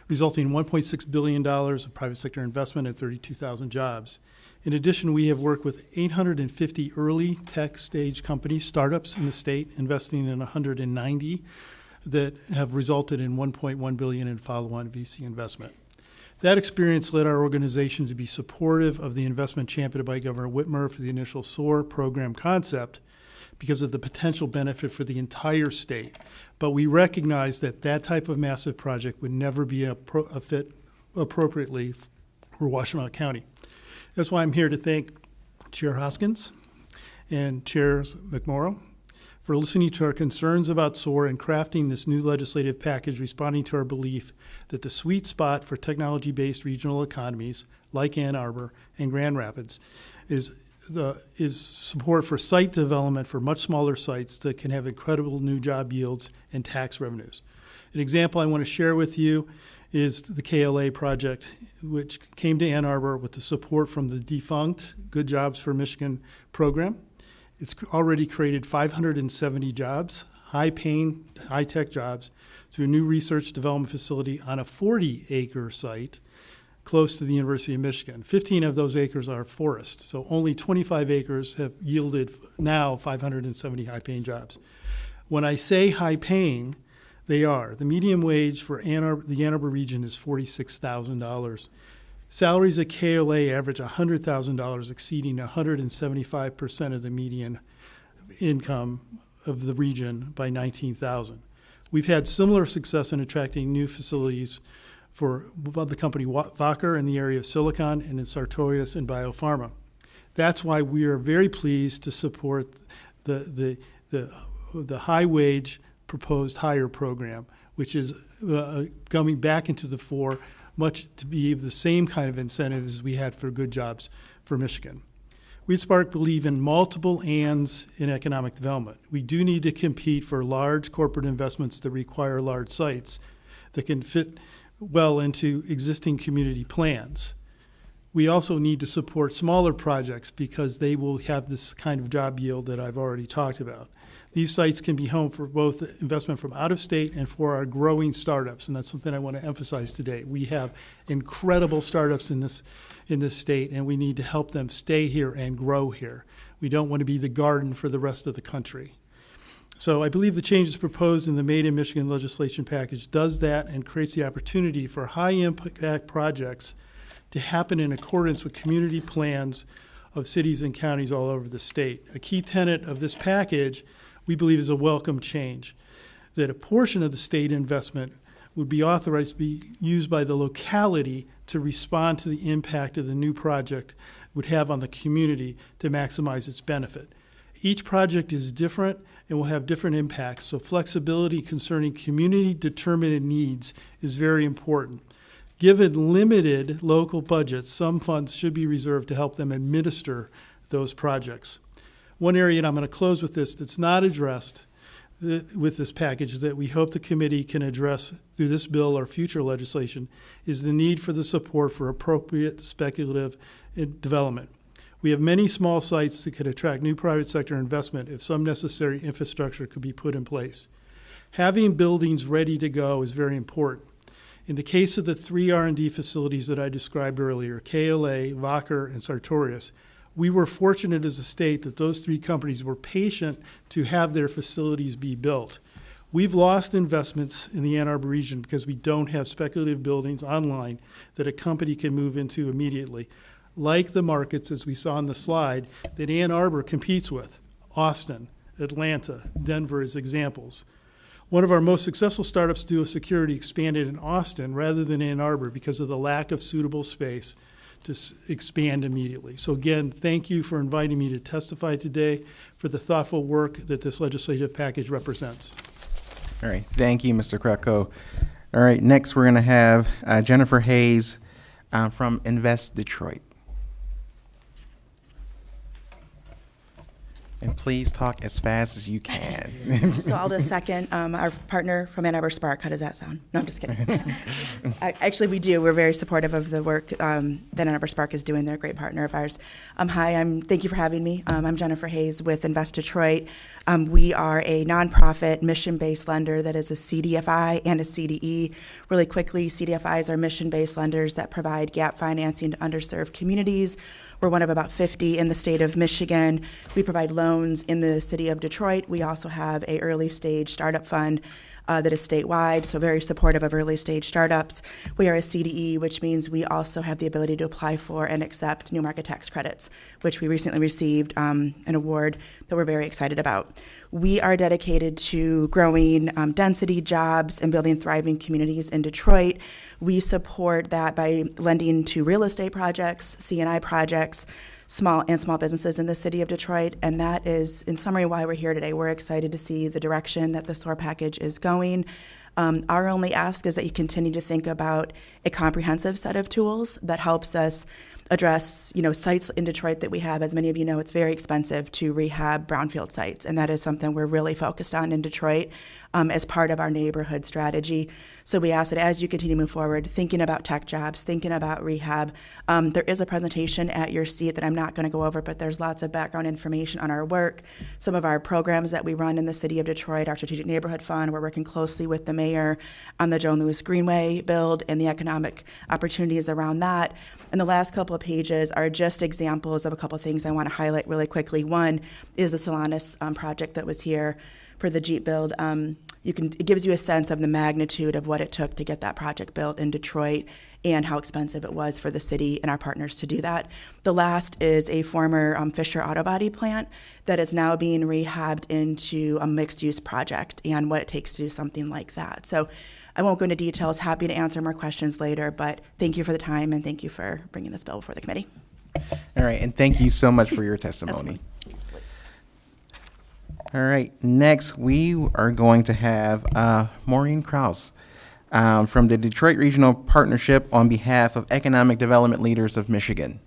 resulting in $1.6 billion of private sector investment and 32,000 jobs. In addition, we have worked with 850 early tech stage companies, startups in the state, investing in 190 that have resulted in $1.1 billion in follow-on VC investment. That experience led our organization to be supportive of the investment championed by Governor Whitmer for the initial SOAR program concept because of the potential benefit for the entire state. But we recognize that that type of massive project would never be a fit appropriately for Washtenaw County. That's why I'm here to thank Chair Hoskins and Chairs McMorrow for listening to our concerns about SOAR and crafting this new legislative package responding to our belief that the sweet spot for technology-based regional economies like Ann Arbor and Grand Rapids is support for site development for much smaller sites that can have incredible new job yields and tax revenues. An example I want to share with you is the KLA project, which came to Ann Arbor with the support from the defunct Good Jobs for Michigan program. It's already created 570 jobs, high-paying, high-tech jobs, through a new research development facility on a 40-acre site close to the University of Michigan. 15 of those acres are forest, so only 25 acres have yielded now 570 high-paying jobs. When I say high-paying, they are. The median wage for the Ann Arbor region is $46,000. Salaries at KLA average $100,000, exceeding 175% of the median income of the region by $19,000. We've had similar success in attracting new facilities for the company Wacker in the area of Silicon and in Sartorius and Biopharma. That's why we are very pleased to support the high wage proposed hire program, which is coming back into the fore, much to be the same kind of incentives we had for good jobs for Michigan. We at Spark believe in multiple ands in economic development. We do need to compete for large corporate investments that require large sites that can fit well into existing community plans. We also need to support smaller projects because they will have this kind of job yield that I've already talked about. These sites can be home for both investment from out of state and for our growing startups, and that's something I want to emphasize today. We have incredible startups in this state, and we need to help them stay here and grow here. We don't want to be the garden for the rest of the country. So I believe the changes proposed in the Made in Michigan legislation package does that and creates the opportunity for high-impact projects to happen in accordance with community plans of cities and counties all over the state. A key tenet of this package, we believe, is a welcome change, that a portion of the state investment would be authorized to be used by the locality to respond to the impact of the new project would have on the community to maximize its benefit. Each project is different and will have different impacts, so flexibility concerning community-determined needs is very important. Given limited local budgets, some funds should be reserved to help them administer those projects. One area, and I'm going to close with this, that's not addressed with this package that we hope the committee can address through this bill or future legislation is the need for the support for appropriate speculative development. We have many small sites that could attract new private sector investment if some necessary infrastructure could be put in place. Having buildings ready to go is very important. In the case of the 3 R&D facilities that I described earlier, KLA, Wacker, and Sartorius, we were fortunate as a state that those 3 companies were patient to have their facilities be built. We've lost investments in the Ann Arbor region because we don't have speculative buildings online that a company can move into immediately, like the markets, as we saw on the slide, that Ann Arbor competes with: Austin, Atlanta, Denver as examples. One of our most successful startups, Duo Security, expanded in Austin rather than Ann Arbor because of the lack of suitable space to expand immediately. So again, thank you for inviting me to testify today, for the thoughtful work that this legislative package represents. All right, thank you, Mr. Krakow. All right, next we're going to have Jennifer Hayes from Invest Detroit. And please talk as fast as you can. So I'll just second our partner from Ann Arbor Spark. How does that sound? No, I'm just kidding. Actually, we do. We're very supportive of the work that Ann Arbor Spark is doing. They're a great partner of ours. Hi, thank you for having me. I'm Jennifer Hayes with Invest Detroit. We are a nonprofit mission-based lender that is a CDFI and a CDE. Really quickly, CDFIs are mission-based lenders that provide gap financing to underserved communities. We're one of about 50 in the state of Michigan. We provide loans in the city of Detroit. We also have a early stage startup fund that is statewide, so very supportive of early stage startups. We are a CDE, which means we also have the ability to apply for and accept new market tax credits, which we recently received an award that we're very excited about. We are dedicated to growing density, jobs, and building thriving communities in Detroit. We support that by lending to real estate projects, C&I projects, small businesses in the city of Detroit, and that is, in summary, why we're here today. We're excited to see the direction that the SOAR package is going. Our only ask is that you continue to think about a comprehensive set of tools that helps us address, sites in Detroit that we have. As many of you know, it's very expensive to rehab brownfield sites, and that is something we're really focused on in Detroit as part of our neighborhood strategy. So we ask that as you continue to move forward, thinking about tech jobs, thinking about rehab, there is a presentation at your seat that I'm not going to go over, but there's lots of background information on our work, some of our programs that we run in the city of Detroit, our Strategic Neighborhood Fund. We're working closely with the mayor on the Joan Lewis Greenway build and the economic opportunities around that. And the last couple of pages are just examples of a couple of things I want to highlight really quickly. One is the Solanas project that was here for the Jeep build. It gives you a sense of the magnitude of what it took to get that project built in Detroit and how expensive it was for the city and our partners to do that. The last is a former Fisher auto body plant that is now being rehabbed into a mixed-use project and what it takes to do something like that. So I won't go into details. Happy to answer more questions later, but thank you for the time and thank you for bringing this bill before the committee. All right, and thank you so much for your testimony. All right, next we are going to have Maureen Krause from the Detroit Regional Partnership on behalf of Economic Development Leaders of Michigan.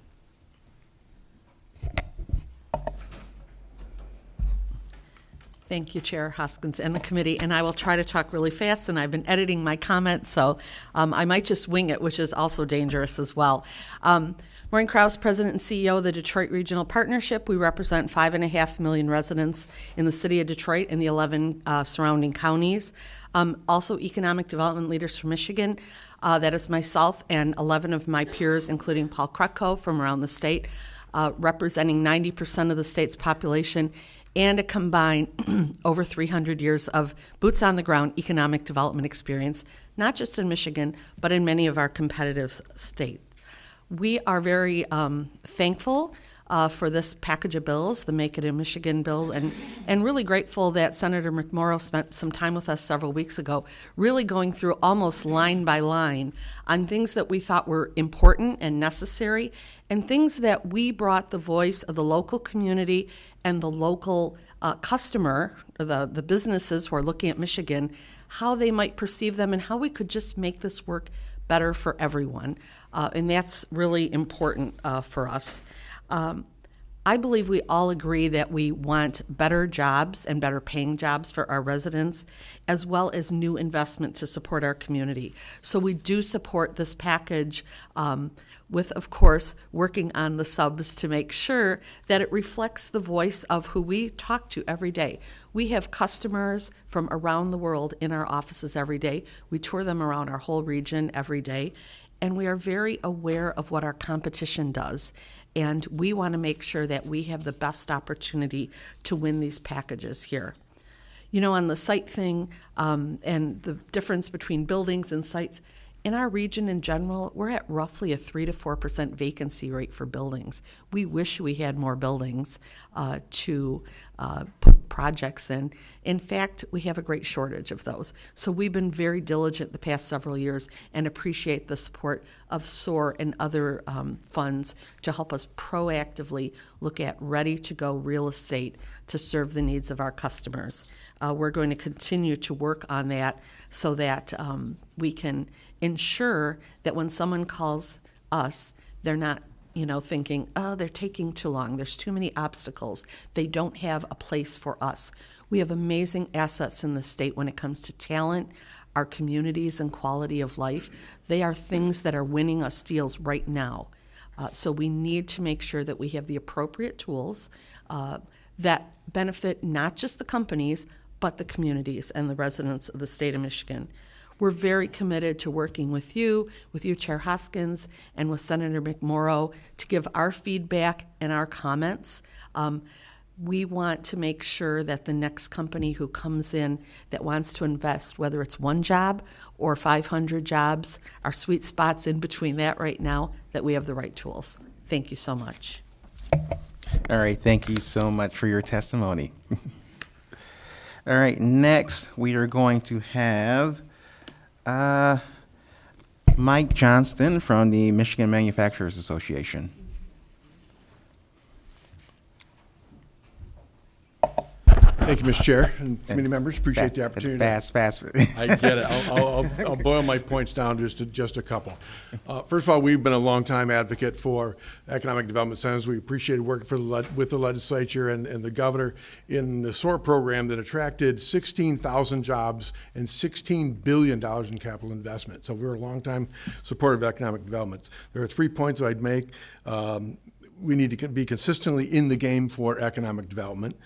Thank you, Chair Hoskins and the committee, and I will try to talk really fast, and I've been editing my comments, so I might just wing it, which is also dangerous as well. Maureen Krause, President and CEO of the Detroit Regional Partnership. We represent 5.5 million residents in the city of Detroit and the 11 surrounding counties. Also, Economic Development Leaders from Michigan. That is myself and 11 of my peers, including Paul Krutko from around the state, representing 90% of the state's population, and a combined over 300 years of boots-on-the-ground economic development experience, not just in Michigan, but in many of our competitive states. We are very thankful for this package of bills, the Make It in Michigan bill, and really grateful that Senator McMorrow spent some time with us several weeks ago, really going through almost line by line on things that we thought were important and necessary, and things that we brought the voice of the local community and the local customer, the businesses who are looking at Michigan, how they might perceive them and how we could just make this work better for everyone. And that's really important for us. I believe we all agree that we want better jobs and better paying jobs for our residents, as well as new investment to support our community. So we do support this package with, of course, working on the subs to make sure that it reflects the voice of who we talk to every day. We have customers from around the world in our offices every day. We tour them around our whole region every day, and we are very aware of what our competition does. And we want to make sure that we have the best opportunity to win these packages here. You know, on the site thing and the difference between buildings and sites, in our region in general, we're at roughly a 3 to 4% vacancy rate for buildings. We wish we had more buildings to put projects in. In fact, we have a great shortage of those. So we've been very diligent the past several years and appreciate the support of SOAR and other funds to help us proactively look at ready-to-go real estate to serve the needs of our customers. We're going to continue to work on that so that we can ensure that when someone calls us, they're not thinking, oh, they're taking too long. There's too many obstacles. They don't have a place for us. We have amazing assets in the state when it comes to talent, our communities, and quality of life. They are things that are winning us deals right now. So we need to make sure that we have the appropriate tools that benefit not just the companies, but the communities and the residents of the state of Michigan. We're very committed to working with you, Chair Hoskins, and with Senator McMorrow to give our feedback and our comments. We want to make sure that the next company who comes in that wants to invest, whether it's one job or 500 jobs, our sweet spots in between that right now, that we have the right tools. Thank you so much. All right, thank you so much for your testimony. All right, next we are going to have Mike Johnston from the Michigan Manufacturers Association. Thank you, Mr. Chair and committee members. Appreciate the opportunity. Fast. I get it. I'll boil my points down to just a couple. First of all, we've been a long-time advocate for economic development centers. We appreciated working with the legislature and the governor in the SOAR program that attracted 16,000 jobs and $16 billion in capital investment. So we're a long-time supporter of economic development. There are 3 points I'd make. We need to be consistently in the game for economic development.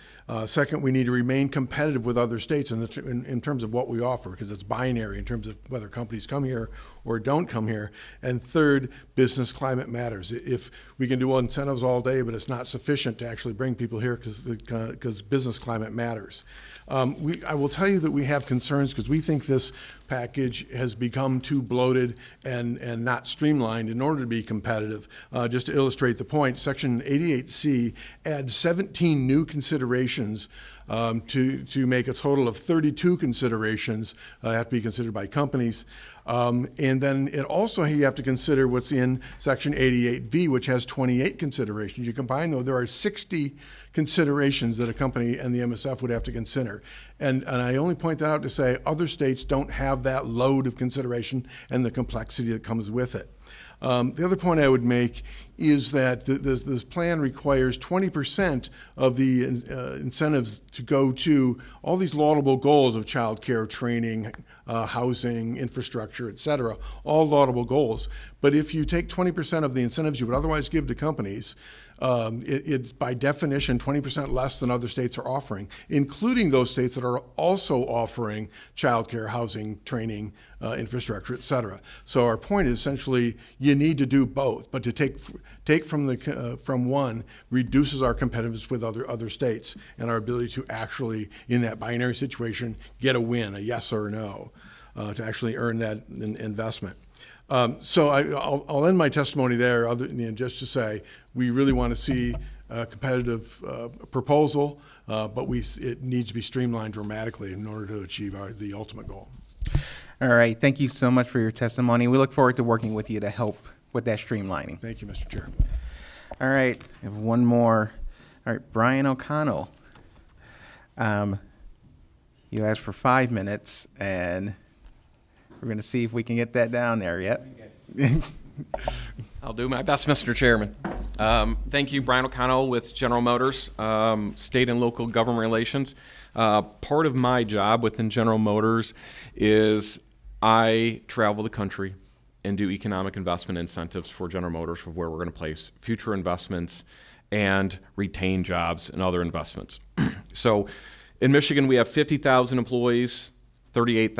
Second, we need to remain competitive with other states in terms of what we offer, because it's binary in terms of whether companies come here or don't come here. And third, business climate matters. If we can do incentives all day, but it's not sufficient to actually bring people here because business climate matters. I will tell you that we have concerns because we think this package has become too bloated and not streamlined in order to be competitive. Just to illustrate the point, Section 88C adds 17 new considerations to make a total of 32 considerations have to be considered by companies. And then it also, you have to consider what's in Section 88V, which has 28 considerations. You combine those, there are 60 considerations that a company and the MSF would have to consider. And I only point that out to say other states don't have that load of consideration and the complexity that comes with it. The other point I would make is that this plan requires 20% of the incentives to go to all these laudable goals of child care, training, housing, infrastructure, et cetera, all laudable goals. But if you take 20% of the incentives you would otherwise give to companies, it's by definition 20% less than other states are offering, including those states that are also offering childcare, housing, training, infrastructure, et cetera. So our point is essentially you need to do both, but to take from one reduces our competitiveness with other states and our ability to actually, in that binary situation, get a win, a yes or a no, to actually earn that investment. So I'll end my testimony there, just to say we really want to see a competitive proposal, but it needs to be streamlined dramatically in order to achieve the ultimate goal. All right, thank you so much for your testimony. We look forward to working with you to help with that streamlining. Thank you, Mr. Chair. All right, I have one more. All right, Brian O'Connell. You asked for 5 minutes, and we're going to see if we can get that down there yet. I'll do my best, Mr. Chairman. Thank you, Brian O'Connell with General Motors, State and Local Government Relations. Part of my job within General Motors is I travel the country and do economic investment incentives for General Motors for where we're going to place future investments and retain jobs and other investments. So in Michigan, we have 50,000 employees, 38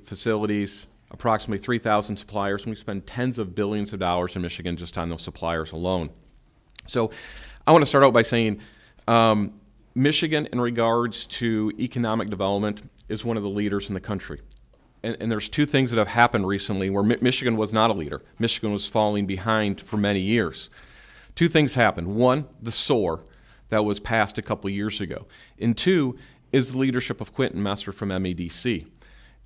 facilities, approximately 3,000 suppliers, and we spend tens of billions of dollars in Michigan just on those suppliers alone. So I want to start out by saying Michigan, in regards to economic development, is one of the leaders in the country. And there's 2 things that have happened recently where Michigan was not a leader. Michigan was falling behind for many years. 2 things happened. 1, the SOAR that was passed a couple years ago. And 2 is the leadership of Quentin Messer from MEDC.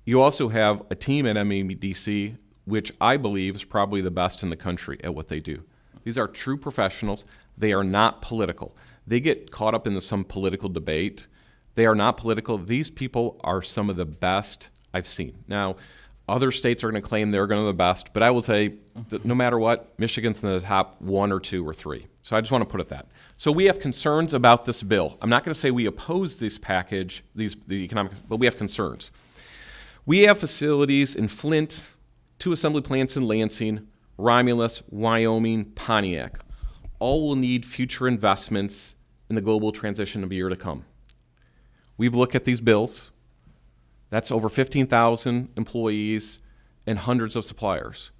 You also have a team at MEDC which I believe is probably the best in the country at what they do. These are true professionals. They are not political. They get caught up into some political debate. They are not political. These people are some of the best I've seen. Now, other states are going to claim they're going to be the best, but I will say that no matter what, Michigan's in the top 1 or 2 or 3. So I just want to put it that. So we have concerns about this bill. I'm not going to say we oppose this package, the economic, but we have concerns. We have facilities in Flint, 2 assembly plants in Lansing, Romulus, Wyoming, Pontiac. All will need future investments in the global transition of a year to come. We've looked at these bills. That's over 15,000 employees and hundreds of suppliers.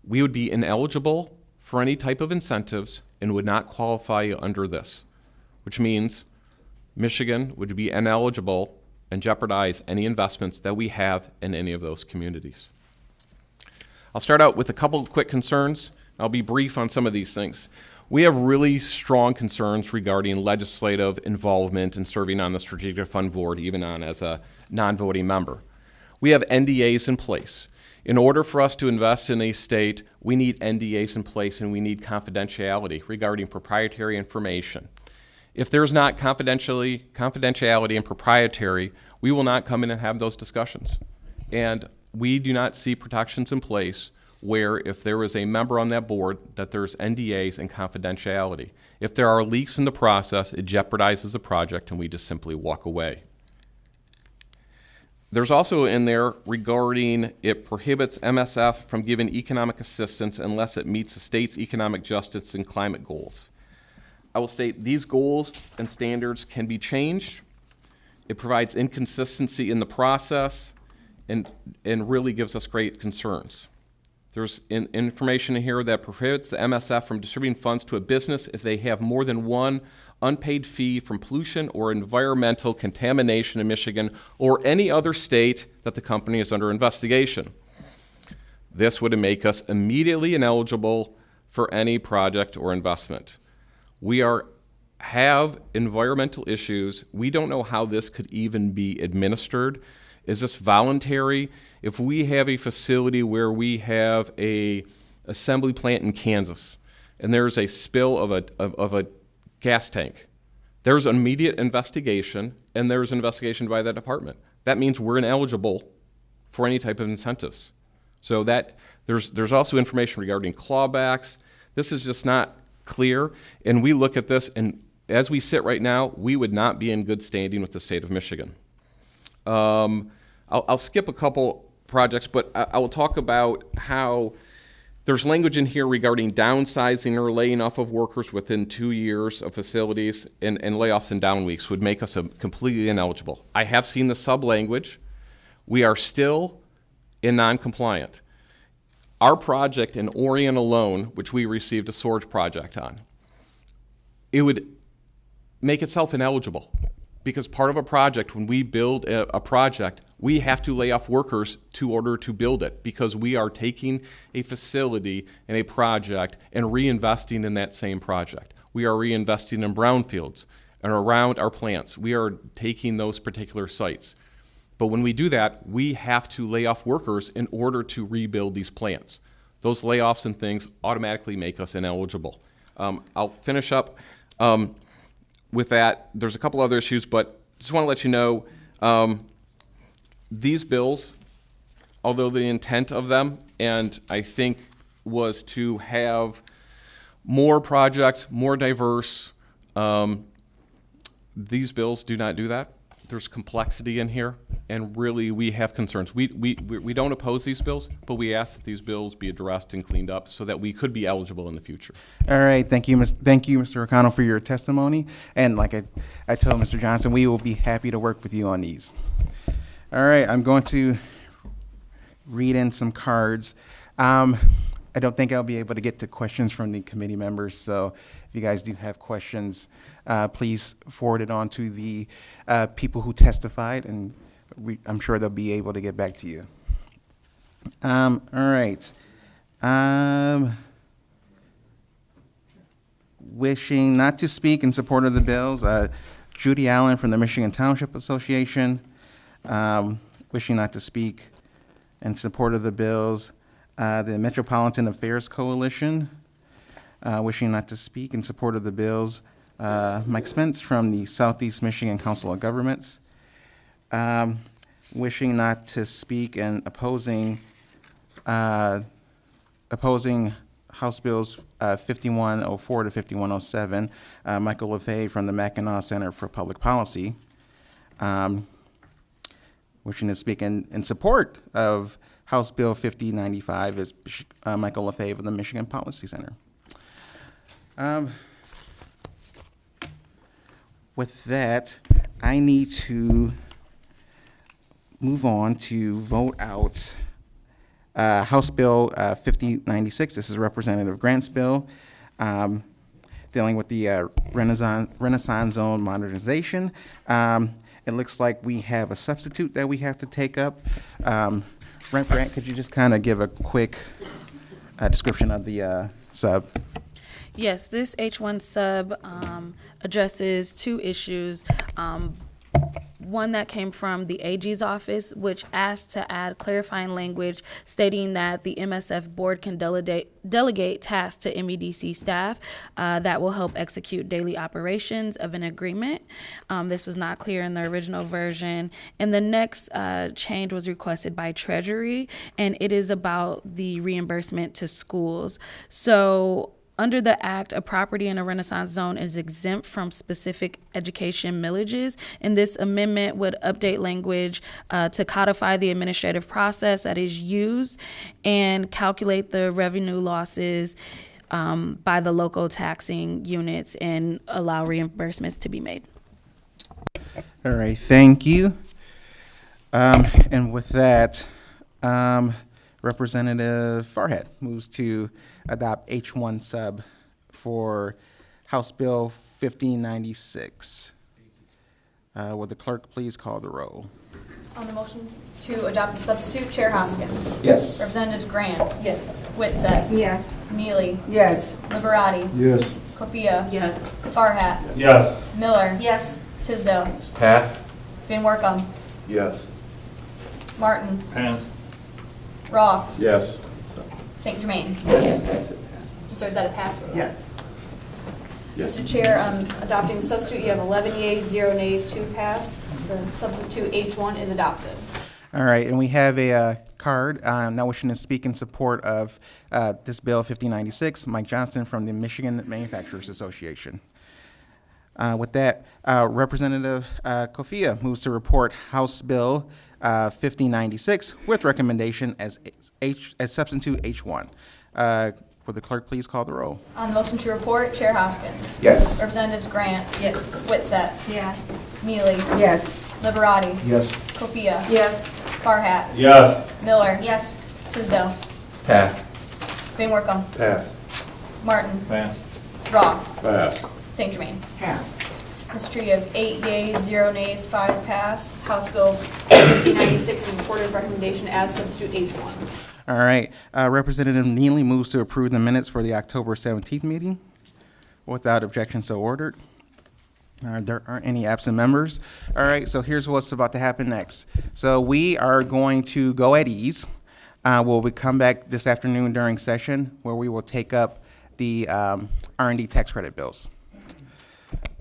We would be ineligible for any type of incentives and would not qualify under this, which means Michigan would be ineligible and jeopardize any investments that we have in any of those communities. I'll start out with a couple of quick concerns. I'll be brief on some of these things. We have really strong concerns regarding legislative involvement in serving on the Strategic Fund Board, even on as a non-voting member. We have NDAs in place. In order for us to invest in a state, we need NDAs in place and we need confidentiality regarding proprietary information. If there's not confidentiality and proprietary, we will not come in and have those discussions. And we do not see protections in place where if there is a member on that board that there's NDAs and confidentiality. If there are leaks in the process, it jeopardizes the project and we just simply walk away. There's also in there regarding it prohibits MSF from giving economic assistance unless it meets the state's economic justice and climate goals. I will state these goals and standards can be changed. It provides inconsistency in the process and really gives us great concerns. There's information in here that prohibits the MSF from distributing funds to a business if they have more than one unpaid fee from pollution or environmental contamination in Michigan or any other state that the company is under investigation. This would make us immediately ineligible for any project or investment. We are have environmental issues. We don't know how this could even be administered. Is this voluntary? If we have a facility where we have a assembly plant in Kansas and there's a spill of a gas tank, there's an immediate investigation and there's an investigation by that department. That means we're ineligible for any type of incentives. So that there's also information regarding clawbacks. This is just not clear, and we look at this, and as we sit right now, we would not be in good standing with the state of Michigan. I'll skip a couple projects, but I will talk about how there's language in here regarding downsizing or laying off of workers within 2 years of facilities, and layoffs and down weeks would make us completely ineligible. I have seen the sub-language. We are still in non-compliant. Our project in Orion alone, which we received a storage project on, it would make itself ineligible because part of a project, when we build a project, we have to lay off workers to order to build it because we are taking a facility and a project and reinvesting in that same project. We are reinvesting in brownfields and around our plants. We are taking those particular sites. But when we do that, we have to lay off workers in order to rebuild these plants. Those layoffs and things automatically make us ineligible. I'll finish up with that. There's a couple other issues, but just want to let you know, these bills, although the intent of them, and I think was to have more projects, more diverse, these bills do not do that. There's complexity in here, and really we have concerns. We don't oppose these bills, but we ask that these bills be addressed and cleaned up so that we could be eligible in the future. All right, thank you, Mr. O'Connell, for your testimony. And like I told Mr. Johnson, we will be happy to work with you on these. All right, I'm going to read in some cards. I don't think I'll be able to get to questions from the committee members, so if you guys do have questions, please forward it on to the people who testified, and I'm sure they'll be able to get back to you. All right. Wishing not to speak in support of the bills, Judy Allen from the Michigan Township Association. Wishing not to speak in support of the bills, the Metropolitan Affairs Coalition. Wishing not to speak in support of the bills, Mike Spence from the Southeast Michigan Council of Governments. Wishing not to speak and opposing House Bills 5104 to 5107, Michael LaFay from the Mackinac Center for Public Policy. Wishing to speak in support of House Bill 5095 is Michael LaFay from the Michigan Policy Center. With that, I need to move on to vote out House Bill 5096. This is Representative Grant's bill dealing with the Renaissance Zone modernization. It looks like we have a substitute that we have to take up. Grant, could you just kind of give a quick description of the sub? Yes, this H1 sub addresses two issues. One that came from the AG's office, which asked to add clarifying language stating that the MSF board can delegate tasks to MEDC staff that will help execute daily operations of an agreement. This was not clear in the original version. And the next change was requested by Treasury, and it is about the reimbursement to schools. So under the Act, a property in a Renaissance zone is exempt from specific education millages, and this amendment would update language to codify the administrative process that is used and calculate the revenue losses by the local taxing units and allow reimbursements to be made. All right, thank you. And with that, Representative Farhat moves to adopt H1 sub for House Bill 1596. Would the clerk please call the roll? On the motion to adopt the substitute, Chair Hoskins. Yes. Representatives Grant. Yes. Witset. Yes. Neely. Yes. Liberati. Yes. Kofia. Yes. Farhat. Yes. Miller. Yes. Tisdale. Pass. Van Workum. Yes. Martin. Pass. Roth. Yes. St. Germain. I'm sorry, is that a pass? Yes. Mr. Chair, adopting the substitute, you have 11 yeas, 0 nays, 2 pass. The substitute H1 is adopted. All right, and we have a card now wishing to speak in support of this bill 5096, Mike Johnston from the Michigan Manufacturers Association. With that, Representative Kofia moves to report House Bill 5096 with recommendation as substitute H1. Will the clerk please call the roll? On the motion to report, Chair Hoskins. Yes. Representatives Grant. Yes. Whitsett. Yes. Mealy. Yes. Liberati. Yes. Kofia. Yes. Farhat. Yes. Miller. Yes. Tisdale. Pass. Van Workum. Pass. Martin. Pass. Roth. Pass. St. Germain. Pass. Mr. Chair, you have 8 yeas, 0 nays, 5 pass. House Bill 5096 is reported with recommendation as substitute H1. All right, Representative Neely moves to approve the minutes for the October 17th meeting. Without objection, so ordered. There aren't any absent members. All right, so here's what's about to happen next. So we are going to go at ease. We'll come back this afternoon during session where we will take up the R&D tax credit bills.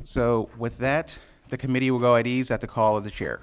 So with that, the committee will go at ease at the call of the chair.